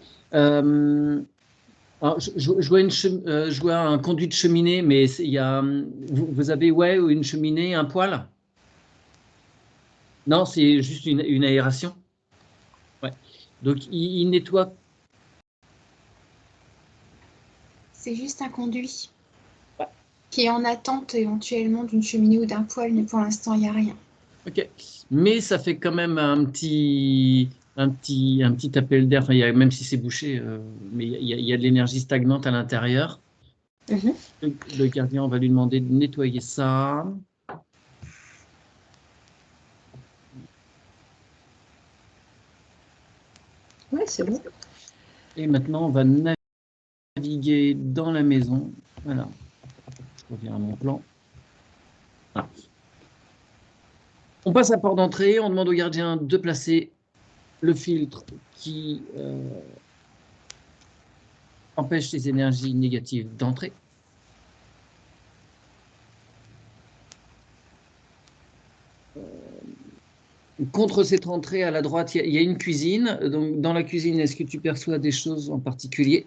Alors, je vois un conduit de cheminée, mais il y a, vous avez une cheminée, un poêle? Non, c'est juste une aération. Ouais. Donc, il nettoie. C'est juste un conduit Ouais. qui est en attente éventuellement d'une cheminée ou d'un poêle, mais pour l'instant, il n'y a rien. Ok. Mais ça fait quand même un petit appel d'air. Enfin, même si c'est bouché, mais il y a de l'énergie stagnante à l'intérieur. Mhm. Le gardien, on va lui demander de nettoyer ça. Ouais, c'est bon. Et maintenant, on va naviguer dans la maison. Voilà. Je reviens à mon plan. Ah. On passe à la porte d'entrée. On demande au gardien de placer le filtre qui empêche les énergies négatives d'entrer. Contre cette entrée, à la droite, il y a une cuisine. Donc, dans la cuisine, est-ce que tu perçois des choses en particulier?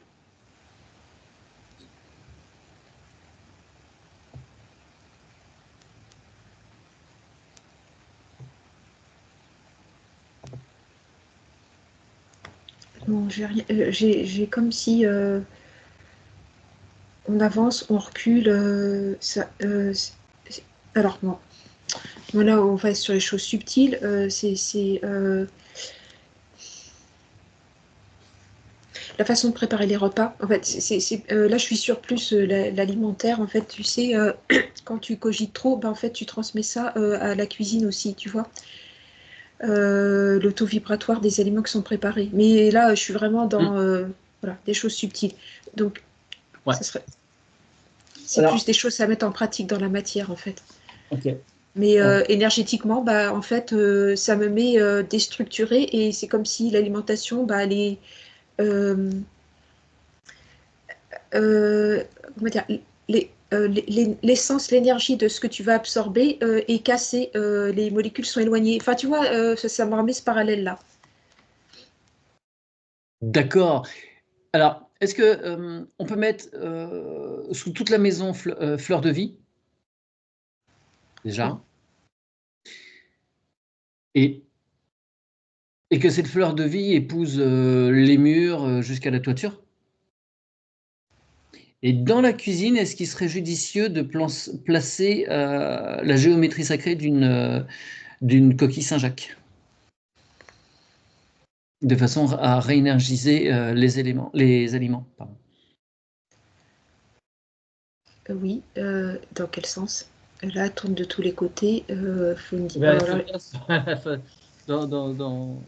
Non, j'ai comme si on avance, on recule. Alors, non. Voilà, on va sur les choses subtiles. La façon de préparer les repas. En fait, là, je suis sur plus l'alimentaire. En fait, tu sais, quand tu cogites trop, ben, en fait, tu transmets ça à la cuisine aussi, tu vois. L'auto-vibratoire des aliments qui sont préparés. Mais là, je suis vraiment dans voilà, des choses subtiles. Donc, Ouais. c'est plus des choses à mettre en pratique dans la matière, en fait. Ok. Mais énergétiquement, bah, en fait, ça me met déstructurée et c'est comme si l'alimentation, bah, euh, comment dire, l'essence, l'énergie de ce que tu vas absorber est cassée, les molécules sont éloignées. Enfin, tu vois, ça me remet ce parallèle-là. D'accord. Alors, est-ce que on peut mettre sous toute la maison fleur de vie, Oui. déjà, et, et que cette fleur de vie épouse les murs jusqu'à la toiture? Et dans la cuisine, est-ce qu'il serait judicieux de placer la géométrie sacrée d'une coquille Saint-Jacques, de façon à réénergiser les aliments, pardon. Oui, dans quel sens? Là, elle tourne de tous les côtés. Faut me dire. Ben, elle se Alors, place dans, dans, dans,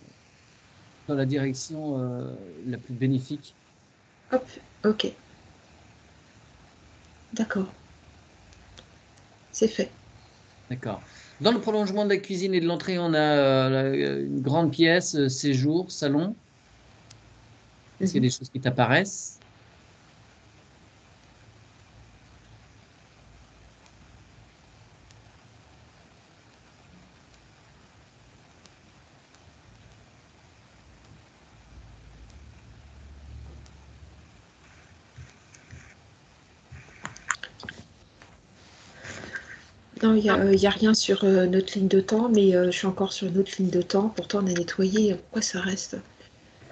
dans la direction la plus bénéfique. hop, ok, d'accord, c'est fait. D'accord. Dans le prolongement de la cuisine et de l'entrée, on a une grande pièce, séjour, salon. Est-ce qu'il y a Mhm. des choses qui t'apparaissent? Non, il y a rien sur notre ligne de temps, mais je suis encore sur une autre ligne de temps. Pourtant, on a nettoyé. Pourquoi ça reste?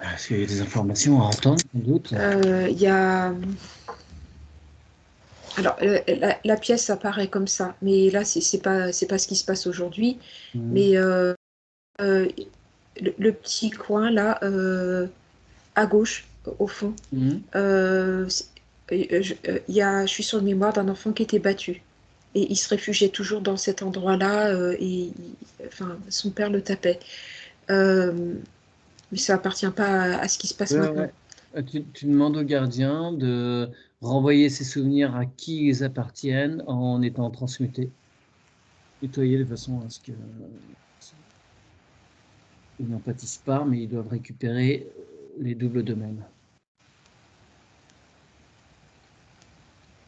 Est-ce qu'il y a des informations à entendre, sans doute? Il y a. Alors, la pièce apparaît comme ça, mais là, c'est pas ce qui se passe aujourd'hui. Mhm. Mais euh, le petit coin, là, à gauche, au fond, Mhm. euh, c'est- je suis sur le mémoire d'un enfant qui était battu. Et il se réfugiait toujours dans cet endroit-là, enfin, son père le tapait. Euh, mais ça appartient pas à ce qui se passe Ouais, maintenant. ouais. Tu demandes au gardien de renvoyer ses souvenirs à qui ils appartiennent en étant transmutés, nettoyés de façon à ce qu'ils n'en pâtissent pas, mais ils doivent récupérer les doubles domaines.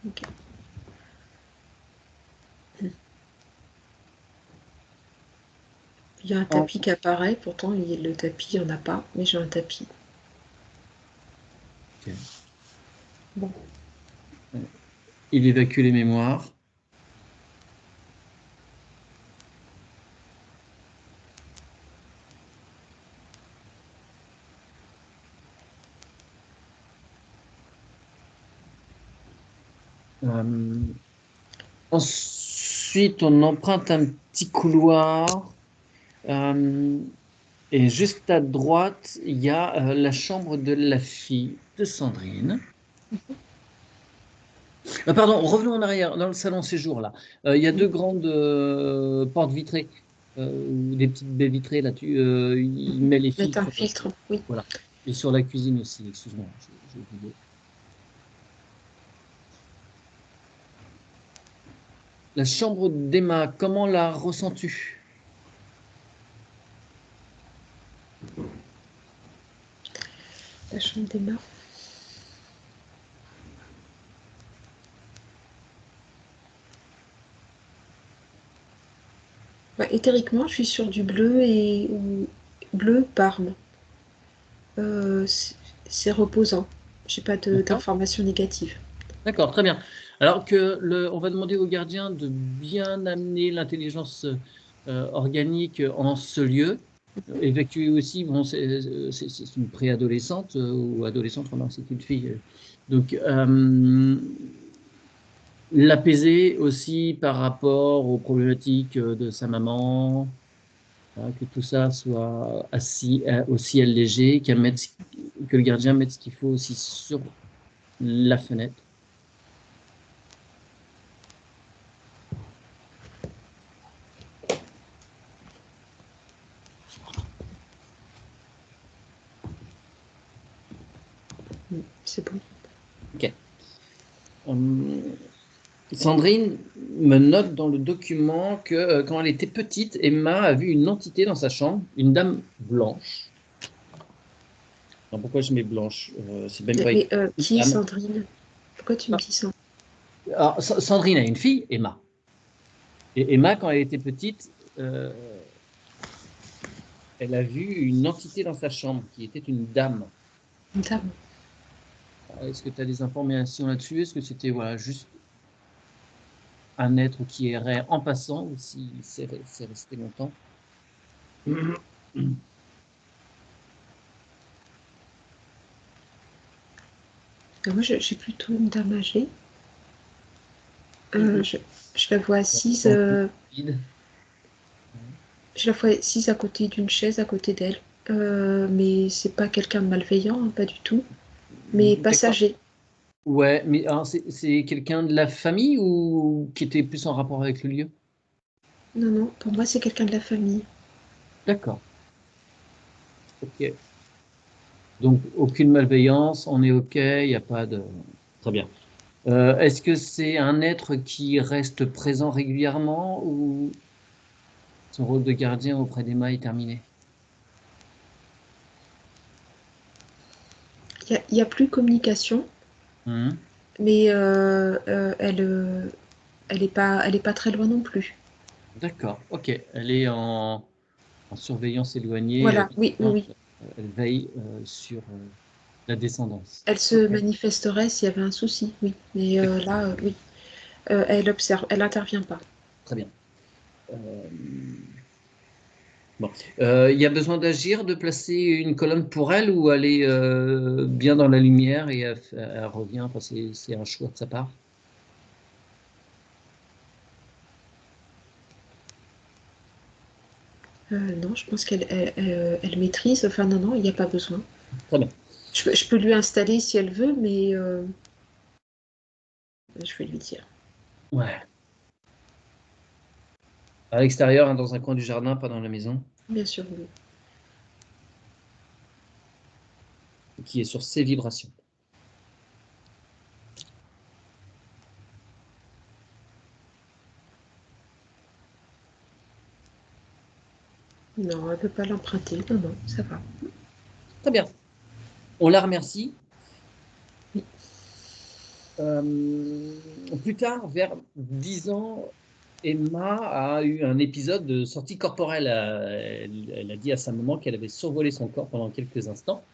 Ok. Il y a un En- tapis qui apparaît, pourtant le tapis, il n'y en a pas, mais j'ai un tapis. Ok. Bon. Il évacue les mémoires. Ensuite, on emprunte un petit couloir. Et juste à droite, il y a la chambre de la fille de Sandrine. Pardon, revenons en arrière, dans le salon séjour, là. Il y a deux grandes portes vitrées, des petites baies vitrées là-dessus. Il met les Mettre un filtres. filtre, oui. Voilà. Et sur la cuisine aussi, excuse-moi, j'ai oublié. La chambre d'Emma, comment la ressens-tu? La chambre d'Emma. Bah, éthériquement, je suis sur du bleu ou bleu Parme. C'est reposant. J'ai pas D'accord. d'informations négatives. D'accord, très bien. Alors on va demander au gardien de bien amener l'intelligence organique en ce lieu. Évacuer aussi, bon, c'est une préadolescente ou adolescente, enfin, non, c'est une fille. Donc, l'apaiser aussi par rapport aux problématiques de sa maman, hein, que tout ça soit aussi allégé, que le gardien mette ce qu'il faut aussi sur la fenêtre. C'est bon. Ok. Sandrine me note dans le document que quand elle était petite, Emma a vu une entité dans sa chambre, une dame blanche. Alors, pourquoi je mets blanche? C'est même pas Mais une qui est dame. Sandrine? Pourquoi tu me dis ça? Alors, Sandrine a une fille, Emma. Et Emma, quand elle était petite, elle a vu une entité dans sa chambre qui était une dame. Une dame. Est-ce que tu as des informations là-dessus? Est-ce que c'était voilà, juste un être qui errait en passant ou si c'est resté longtemps? Moi, j'ai plutôt une dame âgée. Je la vois assise. Je la vois assise à côté d'une chaise, à côté d'elle. Mais c'est pas quelqu'un de malveillant, hein, pas du tout. Mais D'accord. passager. Ouais, mais alors c'est quelqu'un de la famille ou qui était plus en rapport avec le lieu? Non, non, pour moi, c'est quelqu'un de la famille. D'accord. Ok. Donc aucune malveillance, on est ok, il n'y a pas de. Très bien. Est-ce que c'est un être qui reste présent régulièrement ou son rôle de gardien auprès d'Emma est terminé? Il y a plus communication, Mhm. mais elle est pas très loin non plus. D'accord, ok. Elle est en surveillance éloignée, Voilà, oui, oui, oui. elle veille sur la descendance. Elle se Ok, manifesterait s'il y avait un souci, oui. Mais d'accord, là, oui. Elle observe, elle n'intervient pas. très bien. Euh, Bon, il y a besoin d'agir, de placer une colonne pour elle ou elle est bien dans la lumière et elle revient, enfin, c'est un choix de sa part. Non, je pense qu'elle maîtrise. Enfin, non, non, il n'y a pas besoin. Très bien. Je peux lui installer si elle veut, mais je vais lui dire. Ouais. À l'extérieur, hein, dans un coin du jardin, pas dans la maison, Bien sûr, oui. qui est sur ses vibrations. Non, elle ne peut pas l'emprunter. Non, non, ça va. Très bien. On la remercie. Oui. Plus tard, vers 10 ans, Emma a eu un épisode de sortie corporelle. Elle a dit à sa maman qu'elle avait survolé son corps pendant quelques instants.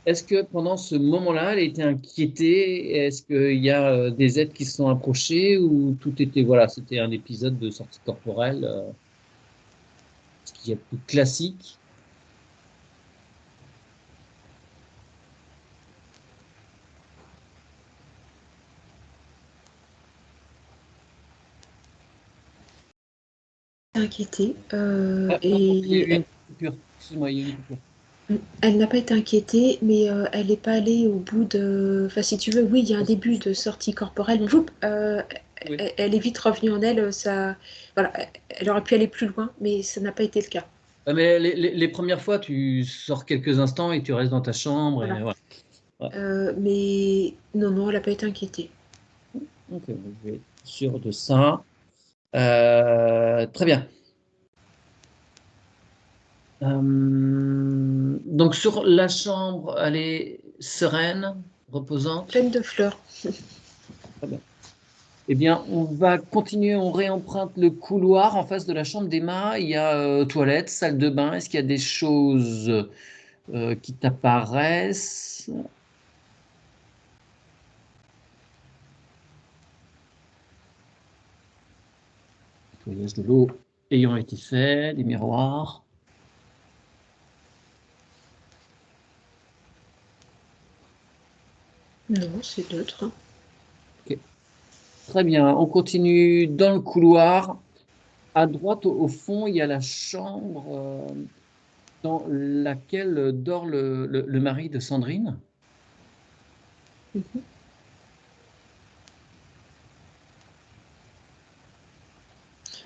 est-ce que pendant ce moment-là, elle était inquiétée? Est-ce qu'il y a des êtres qui se sont approchés ou tout était, voilà, c'était un épisode de sortie corporelle, ce qui est plus classique? Inquiétée. Ah, non, il y a eu une coupure. Excuse-moi, il y a eu une coupure. Elle n'a pas été inquiétée, mais elle n'est pas allée au bout de. Enfin, si tu veux, oui, il y a un début de sortie corporelle. Voup, Oui. elle est vite revenue en elle. Ça, voilà, elle aurait pu aller plus loin, mais ça n'a pas été le cas. Ah, mais les premières fois, tu sors quelques instants et tu restes dans ta chambre. Et, Voilà. voilà. Ouais. Mais non, non, elle n'a pas été inquiétée. Ok, je vais être sûr de ça. Très bien. Donc sur la chambre, elle est sereine, reposante. Pleine de fleurs. Très bien. Eh bien, on va continuer, on réemprunte le couloir en face de la chambre d'Emma. Il y a toilette, salle de bain. Est-ce qu'il y a des choses qui t'apparaissent? Nettoyage de l'eau ayant été fait, des miroirs. Non, c'est neutre. Ok. Très bien, on continue dans le couloir. À droite, au fond, il y a la chambre dans laquelle dort le mari de Sandrine. Mhm.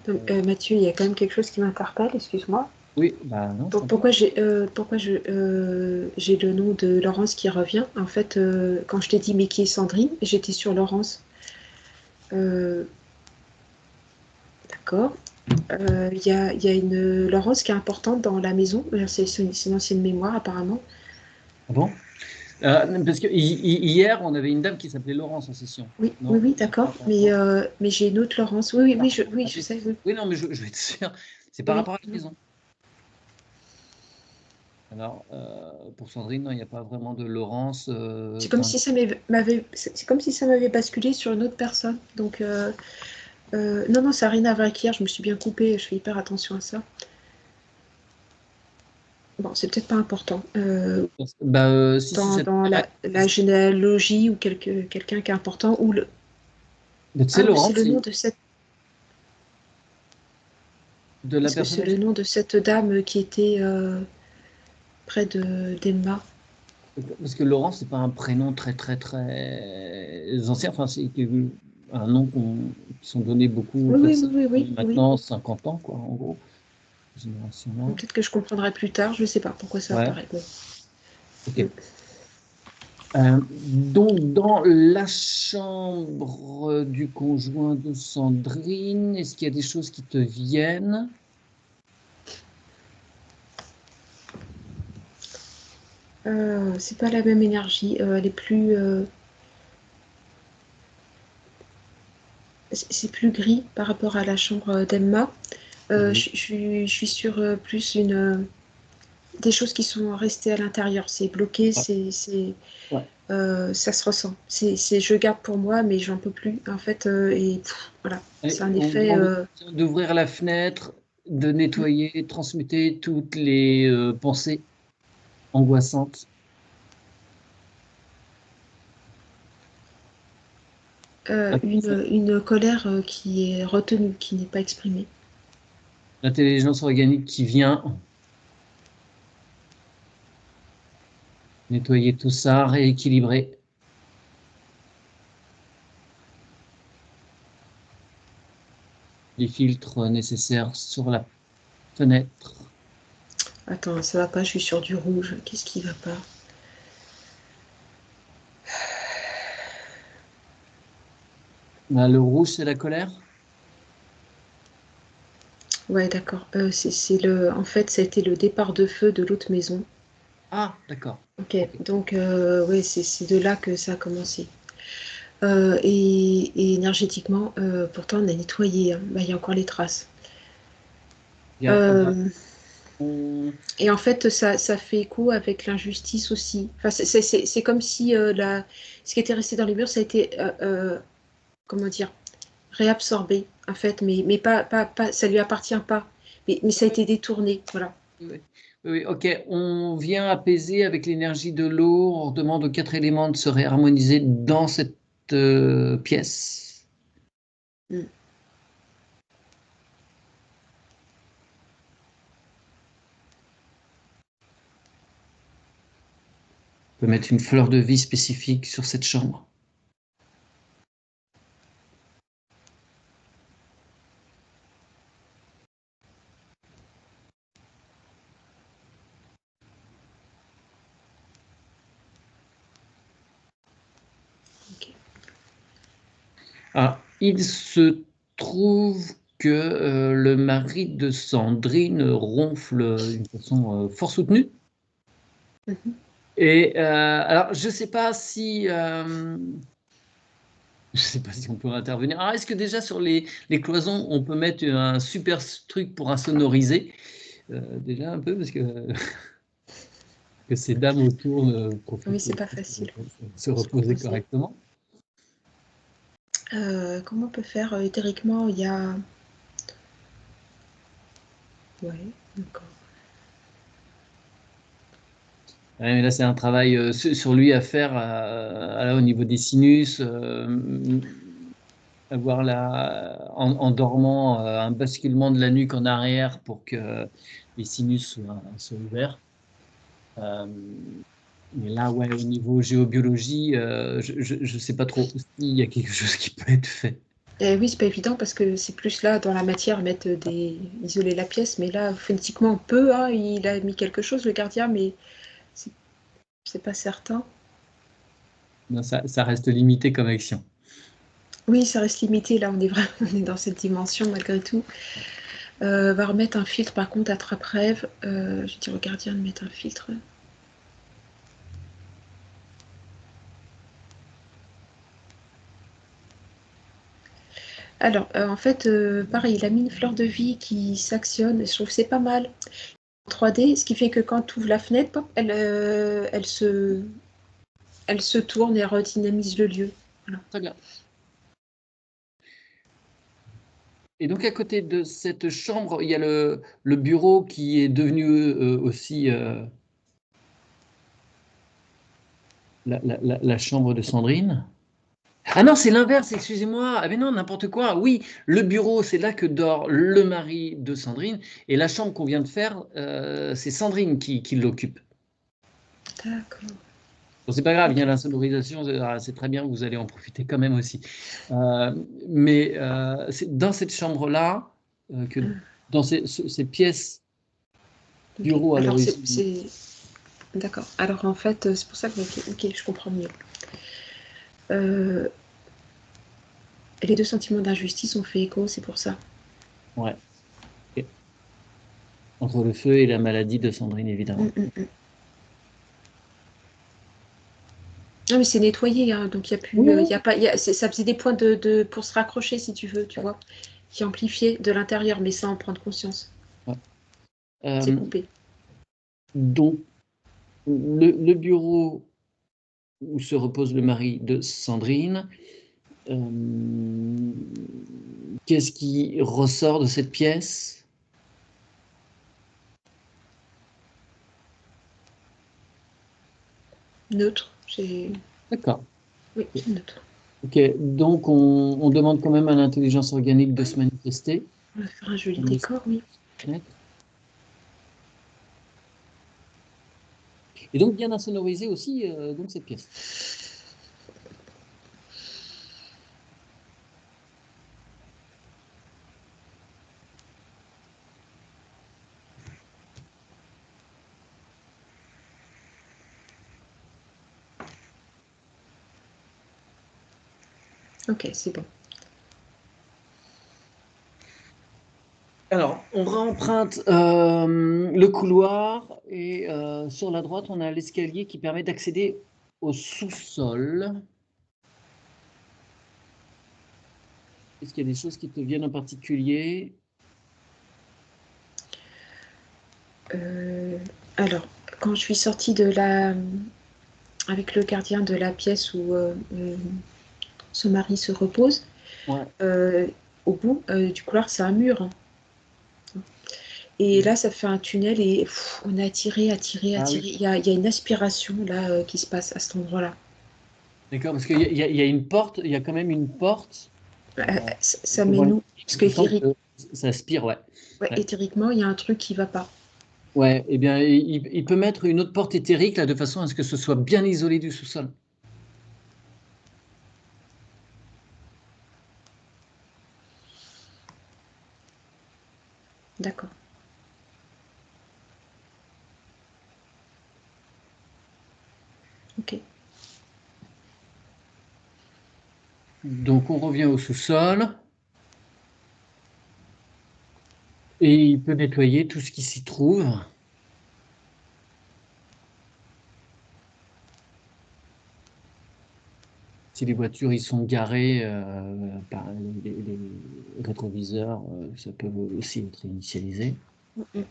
Donc, Mathieu, il y a quand même quelque chose qui m'interpelle, excuse-moi. Oui, bah non, je t'en prie. Pourquoi j'ai le nom de Laurence qui revient? En fait, quand je t'ai dit mais qui est Sandrine, j'étais sur Laurence. Euh, d'accord. Il y a une Laurence qui est importante dans la maison. C'est une ancienne mémoire apparemment. Ah bon? Parce que hier, on avait une dame qui s'appelait Laurence en session. Oui, oui, Non? oui, C'est par d'accord. rapport à Mais, quoi? mais j'ai une autre Laurence. Oui, oui, Par oui, rapport oui, à je la sais. Oui, Oui, non, mais je vais être sûr. C'est par oui. rapport à la maison. Alors, pour Sandrine, non, il n'y a pas vraiment de Laurence. C'est comme si ça m'avait basculé sur une autre personne. Donc, non, non, ça n'a rien à voir avec hier. Je me suis bien coupée. Je fais hyper attention à ça. Bon, c'est peut-être pas important. Bah, si, si, ça Dans t'intéresse. la généalogie ou quelqu'un qui est important. Mais tu sais, Ah, ou c'est Laurence, le nom c'est de cette. de la Est-ce que personne c'est le âgée. nom de cette dame qui était près d'Emma? Parce que Laurence, c'est pas un prénom très, très, très ancien. Enfin, c'est un nom qui sont donnés beaucoup aux Oui, oui, personnes oui, qui oui, ont oui, oui. maintenant 50 ans, quoi, en gros. Génération-là. Peut-être que je comprendrai plus tard. Je ne sais pas pourquoi ça Ouais, apparaît. Bon. Mm. ok. Donc, dans la chambre du conjoint de Sandrine, est-ce qu'il y a des choses qui te viennent? C'est pas la même énergie. Elle est plus. C'est plus gris par rapport à la chambre d'Emma. Oui. Je suis sur plus des choses qui sont restées à l'intérieur. C'est bloqué, Ouais, ouais. ça se ressent. Je garde pour moi, mais j'en peux plus. En fait, voilà, c'est Et un on vous effet. demande d'ouvrir la fenêtre, de nettoyer, transmuter toutes les pensées angoissantes. Une colère qui est retenue, qui n'est pas exprimée. L'intelligence organique qui vient nettoyer tout ça, rééquilibrer les filtres nécessaires sur la fenêtre. Attends, ça va pas, je suis sur du rouge. Qu'est-ce qui va pas? Là, le rouge, c'est la colère. Ouais, d'accord. En fait, ça a été le départ de feu de l'autre maison. Ah, d'accord. Ok, Ok. donc ouais, c'est de là que ça a commencé. Et énergétiquement, pourtant, on a nettoyé, hein. Bah, il y a encore les traces. Bien, Euh, Et en fait, ça fait écho avec l'injustice aussi. Enfin, c'est comme si ce qui était resté dans les murs, ça a été, comment dire, réabsorbé, en fait, mais ça lui appartient pas. Mais ça a été détourné, voilà. Oui, oui, ok. On vient apaiser avec l'énergie de l'eau. On demande aux 4 éléments de se réharmoniser dans cette pièce. Mm. On peut mettre une fleur de vie spécifique sur cette chambre. Ok. Ah, il se trouve que le mari de Sandrine ronfle d'une façon fort soutenue. Mhm. Et alors, je ne sais pas si... je sais pas si on peut intervenir. Ah, est-ce que déjà sur les cloisons, on peut mettre un super truc pour insonoriser déjà un peu, parce que ces dames autour Oui, profitent c'est pas aussi facile. de se reposer correctement. Comment on peut faire éthériquement? Il y a... Ouais, d'accord. Ouais, mais là, c'est un travail sur lui à faire au niveau des sinus, avoir en dormant un basculement de la nuque en arrière pour que les sinus soient ouverts. Euh, mais là, ouais, au niveau géobiologie, je ne sais pas trop s'il y a quelque chose qui peut être fait. Oui, c'est pas évident parce que c'est plus là, dans la matière, isoler la pièce, mais là, phonétiquement, on peut, hein, il a mis quelque chose, le gardien, mais c'est c'est pas certain. Non, ça reste limité comme action. Oui, ça reste limité, là, on est vraiment on est dans cette dimension malgré tout. Va remettre un filtre, par contre, attrape-rêve. Je dis au gardien de mettre un filtre. Alors, en fait, pareil, il a mis une fleur de vie qui s'actionne, et je trouve que c'est pas mal. En 3D, ce qui fait que quand tu ouvres la fenêtre, pop, elle se tourne et redynamise le lieu. Voilà. Très bien. Et donc, à côté de cette chambre, il y a le bureau qui est devenu aussi la chambre de Sandrine. Ah non, c'est l'inverse, excusez-moi. Ah mais non, n'importe quoi. Oui, le bureau, c'est là que dort le mari de Sandrine. Et la chambre qu'on vient de faire, c'est Sandrine qui l'occupe. D'accord. Bon, c'est pas grave, il y a Ok. l'insonorisation, c'est très bien, vous allez en profiter quand même aussi. Mais c'est dans cette chambre-là, dans ces pièces Ok. bureau à Alors, l'origine. D'accord. Alors, en fait, c'est pour ça que... Ok, je comprends mieux. Euh, les deux sentiments d'injustice ont fait écho, c'est pour ça. Ouais. Ok. Entre le feu et la maladie de Sandrine, Mm, évidemment. mm, mm. Non, mais c'est nettoyé, hein, donc il y a plus, Oui, y a pas, ça faisait des points pour se raccrocher, si tu veux, tu vois, qui amplifiaient de l'intérieur, mais sans en prendre conscience. ouais. C'est Euh, coupé. donc, le bureau où se repose le mari de Sandrine, euh, qu'est-ce qui ressort de cette pièce? Neutre, c'est... D'accord. Oui, c'est neutre. Ok, donc on demande quand même à l'intelligence organique de se manifester. On va faire un joli On laisse décor, oui. fenêtre. Et donc bien insonoriser aussi donc cette pièce. Ok, c'est bon. Alors, on réemprunte le couloir et sur la droite, on a l'escalier qui permet d'accéder au sous-sol. Est-ce qu'il y a des choses qui te viennent en particulier? Alors, quand je suis sortie avec le gardien de la pièce où son mari se repose, Ouais. au bout du couloir, c'est un mur, hein. Et là, ça fait un tunnel et on a attiré. Ah oui. Il y a une aspiration là qui se passe à cet endroit-là. D'accord, parce qu'il y a une porte, il y a quand même une porte. Ça met Devant les- nous. Parce Il me semble que ça aspire, ouais. ouais, Ouais. éthériquement, il y a un truc qui va pas. Ouais, eh bien, il peut mettre une autre porte éthérique là, de façon à ce que ce soit bien isolé du sous-sol. D'accord. Ok. Donc, on revient au sous-sol et il peut nettoyer tout ce qui s'y trouve. Si les voitures y sont garées, par les rétroviseurs, ça peut aussi être initialisé. Mm.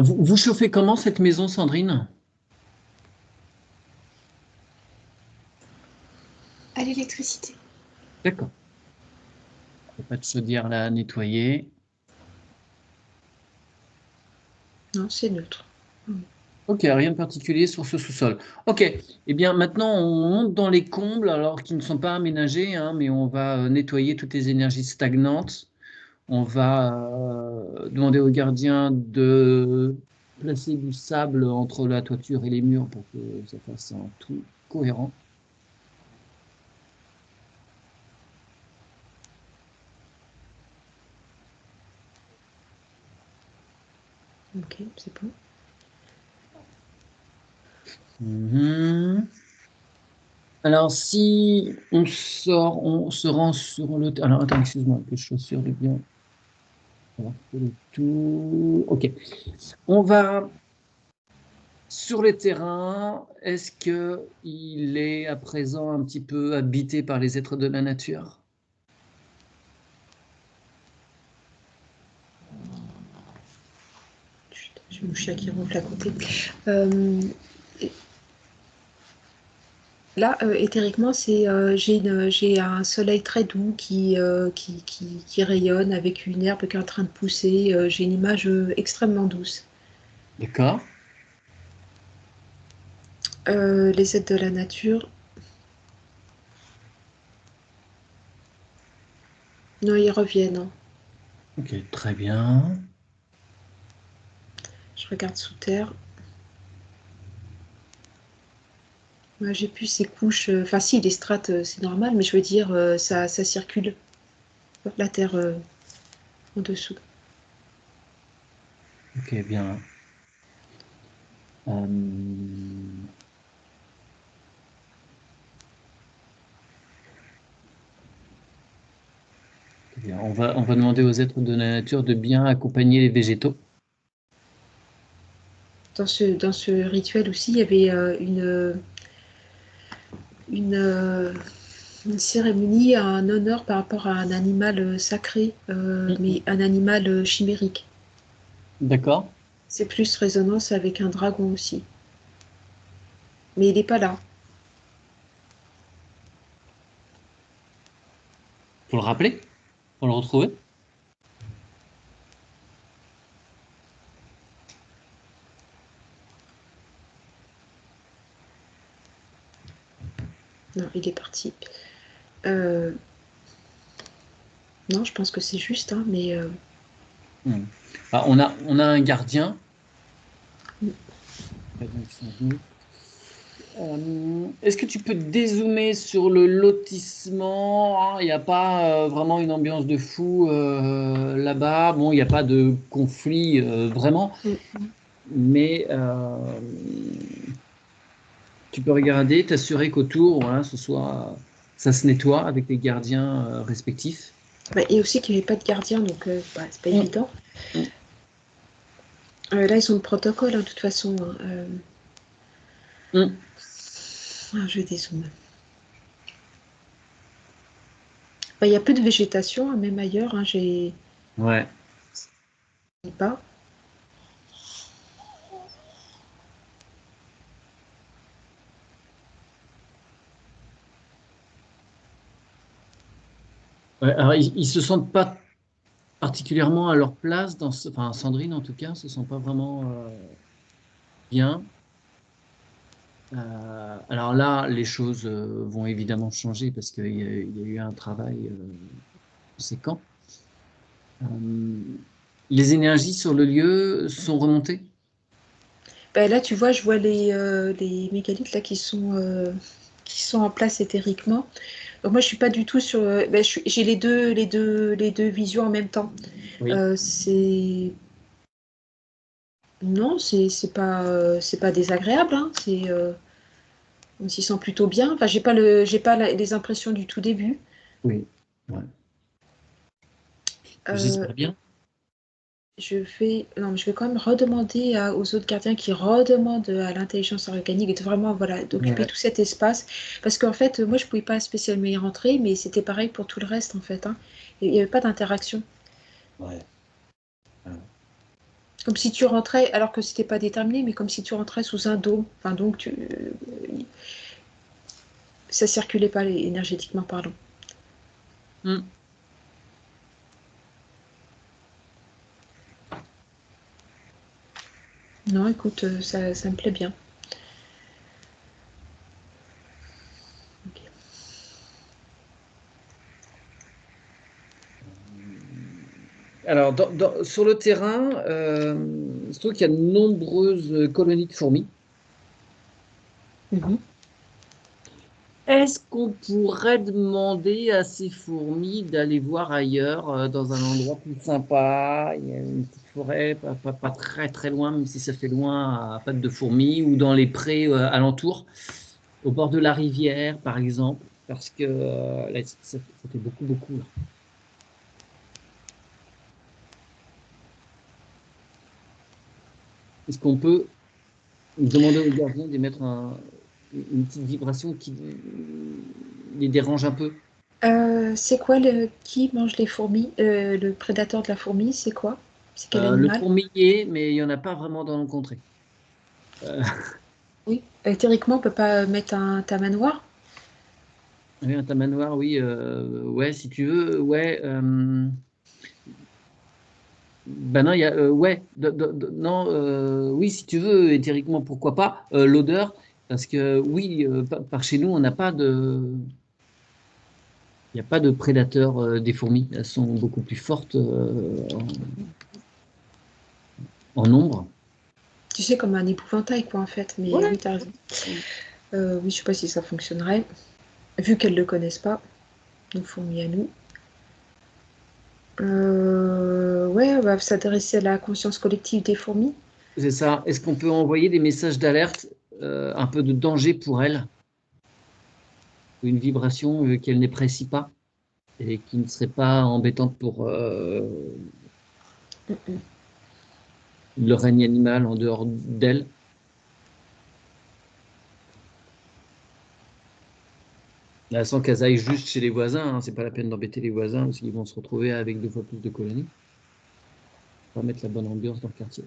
Vous chauffez comment cette maison, Sandrine? À l'électricité. D'accord. Il n'y a pas de chaudière là à nettoyer. Non, c'est neutre. Ok, rien de particulier sur ce sous-sol. Ok, eh bien maintenant on monte dans les combles, alors qui ne sont pas aménagés, hein, mais on va nettoyer toutes les énergies stagnantes. On va demander au gardien de placer du sable entre la toiture et les murs pour que ça fasse un tout cohérent. Ok, c'est bon. Mhm. Alors si on sort, on se rend sur le... Alors attends, excuse-moi, que je sois sûr de bien avoir fait le tout. Ok, on va sur les terrains. Est-ce que il est à présent un petit peu habité par les êtres de la nature? Chut, j'ai mon chien qui ronfle à côté. Euh, Là, éthériquement, j'ai un soleil très doux qui rayonne avec une herbe qui est en train de pousser. J'ai une image extrêmement douce. D'accord. Les êtres de la nature, non, ils reviennent, hein. Ok, très bien. Je regarde sous terre. Ouais, j'ai plus ces couches. Enfin, si, les strates, c'est normal, mais je veux dire, ça circule. La terre en dessous. Ok, bien. Euh, bien. On va demander aux êtres de la nature de bien accompagner les végétaux. Dans ce rituel aussi, il y avait une, euh, une cérémonie, un honneur par rapport à un animal sacré, Mhm. mais un animal chimérique. D'accord. C'est plus résonance avec un dragon aussi. Mais il n'est pas là. Faut le rappeler, faut le retrouver. Non, il est parti. Euh, non, je pense que c'est juste, hein, mais Mhm. Ah, on a un gardien. Qui sont venus. Est-ce que tu peux dézoomer sur le lotissement? Hein, il n'y a pas vraiment une ambiance de fou là-bas. Bon, il n'y a pas de conflit vraiment, mais tu peux regarder, t'assurer qu'autour, voilà, ça se nettoie avec les gardiens respectifs. bah, et aussi qu'il n'y avait pas de gardien, donc c'est pas Mm, évident. mm, Là, ils ont le protocole, hein, de toute façon, hein. mm. Ah, je vais dézoomer. Il y a peu de végétation, hein, même ailleurs, hein, j'ai Ouais. pas. Ouais, alors, ils se sentent pas particulièrement à leur place enfin, Sandrine en tout cas, se sent pas vraiment bien. Alors là, les choses vont évidemment changer parce qu'il y a eu un travail conséquent. Les énergies sur le lieu sont remontées? Là, tu vois, je vois les mégalithes là, qui sont en place éthériquement. Donc moi, je suis pas du tout sur. J'ai les deux visions en même temps. Oui. C'est non, c'est pas désagréable. Hein. On s'y sent plutôt bien. Enfin, j'ai pas les impressions du tout début. Oui. Ouais. Euh, J'espère bien. non, mais je vais quand même redemander aux autres gardiens qui redemandent à l'intelligence organique de vraiment voilà, d'occuper Ouais. tout cet espace. Parce qu'en fait, moi, je ne pouvais pas spécialement y rentrer, mais c'était pareil pour tout le reste, en fait. Hein. Il n'y avait pas d'interaction. Ouais. Ouais. Comme si tu rentrais, alors que c'était pas déterminé, mais comme si tu rentrais sous un dôme. Enfin, donc, ça circulait pas énergétiquement parlant. Hmm. Non, écoute, ça me plaît bien. Ok. Alors, sur le terrain, je trouve qu'il y a de nombreuses colonies de fourmis. Mhm. Est-ce qu'on pourrait demander à ces fourmis d'aller voir ailleurs, dans un endroit plus sympa? Il y a une petite forêt, pas très très loin, même si ça fait loin à pattes de fourmis, ou dans les prés alentours, au bord de la rivière, par exemple, parce que là, ça fait beaucoup, beaucoup, là. Est-ce qu'on peut demander aux gardiens d'émettre une petite vibration qui les dérange un peu? C'est quoi qui mange les fourmis? Le prédateur de la fourmi, c'est quoi? C'est quel Le animal? fourmilier, mais il n'y en a pas vraiment dans nos contrées. Euh, Oui. Théoriquement, on peut pas mettre un tamanoir. Oui, un tamanoir, oui. Ouais, si tu veux, ouais. Ben non, il y a, ouais, non, oui, si tu veux, éthériquement, pourquoi pas. L'odeur, parce que oui, par chez nous, on n'a pas il n'y a pas de prédateurs des fourmis. Elles sont beaucoup plus fortes en nombre. Tu sais, comme un épouvantail, quoi, en fait. Mais Ouais. oui, t'as raison. Oui, je sais pas si ça fonctionnerait, vu qu'elles le connaissent pas, nos fourmis à nous. Ouais, on va s'adresser à la conscience collective des fourmis. C'est ça. Est-ce qu'on peut envoyer des messages d'alerte, un peu de danger pour elles, une vibration qu'elles n'apprécient pas et qui ne serait pas embêtante pour Mm, le règne animal en dehors d'elles? Là, sans qu'elles aillent juste chez les voisins, hein, c'est pas la peine d'embêter les voisins parce qu'ils vont se retrouver avec 2 fois plus de colonies. On va mettre la bonne ambiance dans le quartier.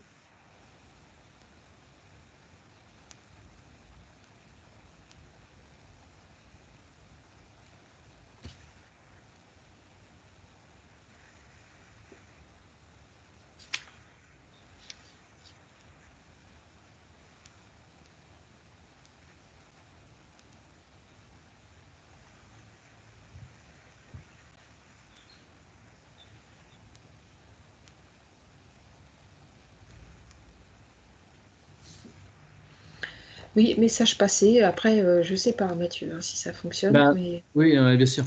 Oui, message passé. Après, je sais pas, Mathieu, hein, si ça fonctionne, Bah, mais oui, bien sûr.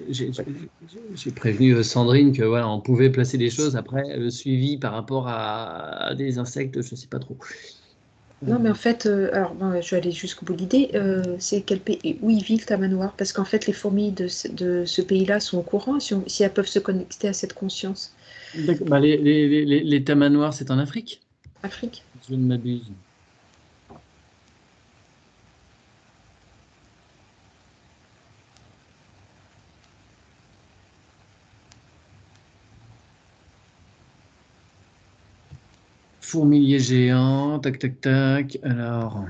J'ai prévenu Sandrine que voilà, on pouvait placer des choses. Après, le suivi par rapport à des insectes, je sais pas trop. non, mais en fait, alors bon, je vais aller jusqu'au bout de l'idée. C'est quel pays où ils vivent, Tamanoir? Parce qu'en fait, les fourmis de ce pays-là sont au courant si elles peuvent se connecter à cette conscience. D'accord. Bah, les tamanoirs, c'est en Afrique, Afrique. si je ne m'abuse. Fourmilier géant, tac, tac, tac. Alors.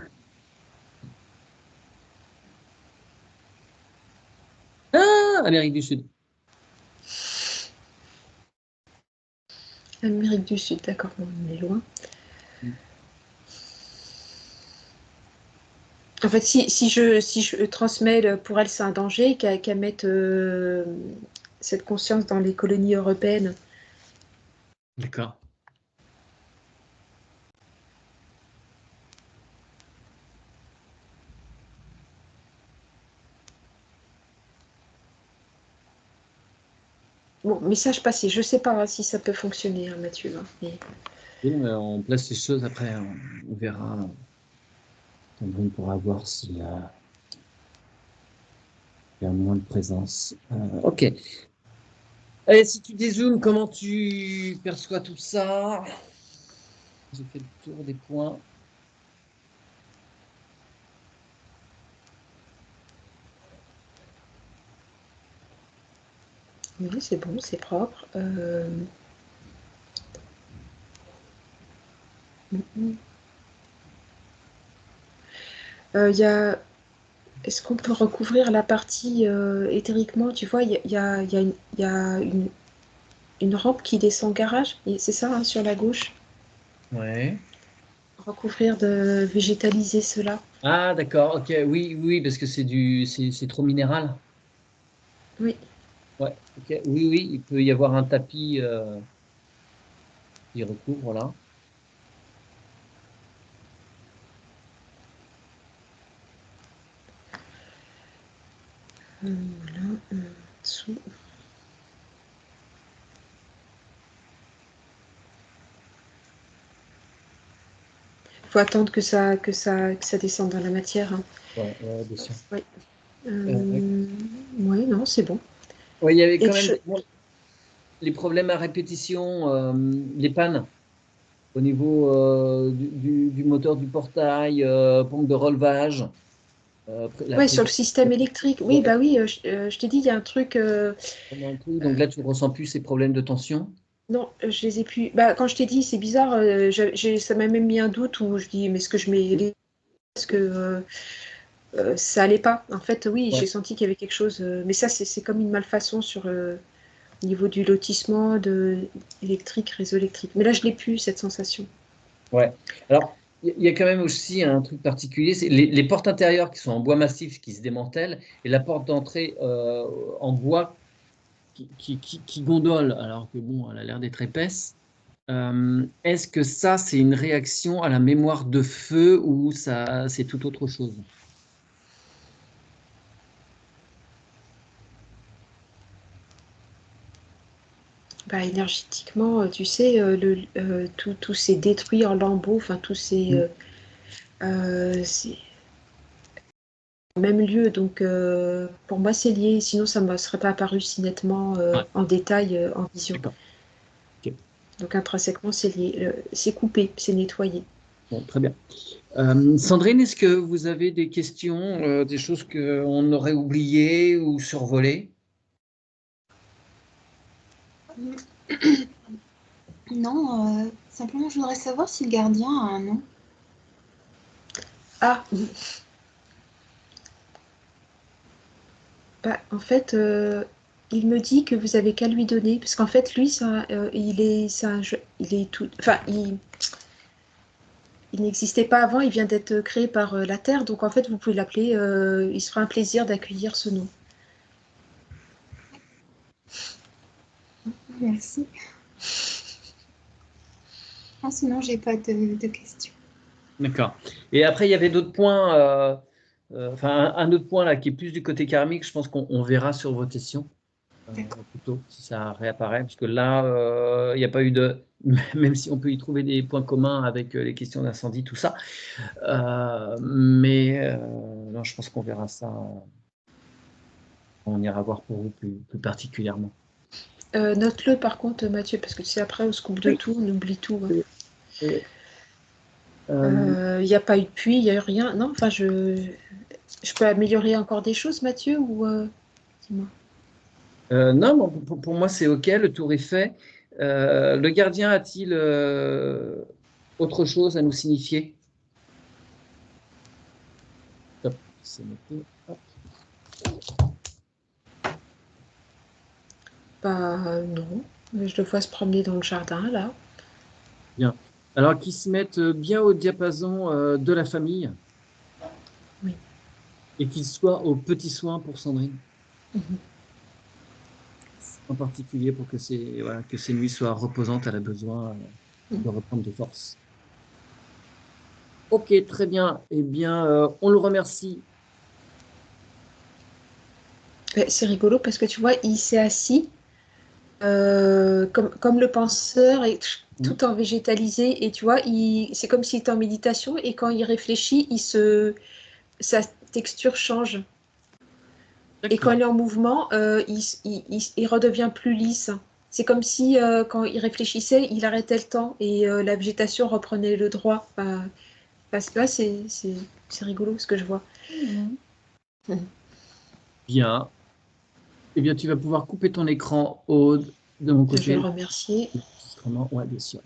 Ah, Amérique du Sud. Amérique du Sud, d'accord, bon, on est loin. En fait, si je transmets, pour elle, c'est un danger, qu'elle mette cette conscience dans les colonies européennes. D'accord. Bon, message passé. Je sais pas si ça peut fonctionner, hein, Mathieu. Hein, mais... Oui, mais on place les choses après, on verra. On pourra voir s'il y a moins de présence. Ok. Allez, si tu dézoomes, comment tu perçois tout ça? J'ai fait le tour des points. Oui, c'est bon, c'est propre. Y a... Est-ce qu'on peut recouvrir la partie éthériquement? Tu vois, il y a une rampe qui descend au garage. C'est ça, hein, sur la gauche. Ouais. Recouvrir, de végétaliser cela. Ah, d'accord. Ok. Oui, oui, parce que c'est trop minéral. Oui. Ouais. Ok. Oui, oui. Il peut y avoir un tapis qui recouvre là. Voilà. Dessous. Faut attendre que ça descende dans la matière. Hein. Ouais, ouais, bien sûr. Oui. Ouais. Oui, non, c'est bon. Ouais, il y avait Et quand même les problèmes à répétition, les pannes au niveau du moteur du portail, pompe de relevage. La ouais, sur prise. le système électrique. Oui, Ouais, bah oui, je t'ai dit, il y a un truc. vraiment un truc. Donc là, tu ne ressens plus ces problèmes de tension. Non, je les ai plus. Bah, quand je t'ai dit, c'est bizarre, ça m'a même mis un doute où je dis, mais est-ce que je mets les. Parce que ça allait pas. En fait, oui, j'ai Ouais, senti qu'il y avait quelque chose. Mais ça, c'est comme une malfaçon sur au niveau du lotissement électrique, réseau électrique. Mais là, je l'ai plus, cette sensation. ouais. Alors, il y a quand même aussi un truc particulier, c'est les portes intérieures qui sont en bois massif qui se démantèlent et la porte d'entrée en bois qui gondole, alors que bon, elle a l'air d'être épaisse. Est-ce que ça, c'est une réaction à la mémoire de feu ou ça, c'est tout autre chose? Bah, énergétiquement, tu sais, tout s'est détruit en lambeaux, enfin, Mm. c'est au même lieu. Donc, pour moi, c'est lié. Sinon, ça ne me serait pas apparu si nettement Ouais, en détail en vision. d'accord. Ok. Donc, intrinsèquement, c'est lié. C'est coupé, c'est nettoyé. Bon, très bien. Sandrine, est-ce que vous avez des questions, des choses qu'on aurait oubliées ou survolées? Non, simplement, je voudrais savoir si le gardien a un nom. Ah, bah, en fait, il me dit que vous avez qu'à lui donner, parce qu'en fait, lui, il est tout, enfin, il n'existait pas avant, il vient d'être créé par la Terre, donc en fait, vous pouvez l'appeler, il se fera un plaisir d'accueillir ce nom. Merci. Ah, sinon, j'ai pas de questions. D'accord. Et après, il y avait d'autres points, enfin, un autre point là qui est plus du côté karmique, je pense qu'on verra sur vos questions. D'accord. Plutôt, si ça réapparaît, parce que là, il n'y a pas eu de, même si on peut y trouver des points communs avec les questions d'incendie, tout ça, mais non, je pense qu'on verra ça, on ira voir pour vous plus particulièrement. Note-le par contre, Mathieu, parce que tu sais, après, on se coupe de Oui, tout, on oublie tout. Hein. oui, oui. Euh, Il n'y a pas eu de pluie, il n'y a eu rien. Non, enfin, je peux améliorer encore des choses, Mathieu, ou dis-moi. non, bon, pour moi, c'est OK, le tour est fait. Le gardien a-t-il Autre chose à nous signifier? Hop, c'est noté. Hop. Bah non, je le vois se promener dans le jardin là. Bien. Alors, qu'ils se mettent bien au diapason de la famille Oui. et qu'ils soient aux petits soins pour Sandrine, Mhm. en particulier pour que voilà, que ces nuits soient reposantes. Elle a besoin de reprendre des forces. Ok, très bien. Eh bien, on le remercie. C'est rigolo parce que tu vois, il s'est assis comme le penseur et Mhm. tout en végétalisé et tu vois, c'est comme s'il était en méditation et quand il réfléchit, sa texture change. Et quand il D'accord. est en mouvement, il redevient plus lisse. C'est comme si quand il réfléchissait, il arrêtait le temps et la végétation reprenait le droit. Là, c'est rigolo ce que je vois. Mhm. Bien. Eh bien, tu vas pouvoir couper ton écran, Aude, de mon Je vais le côté. remercier. Enregistrement. Ouais, bien sûr.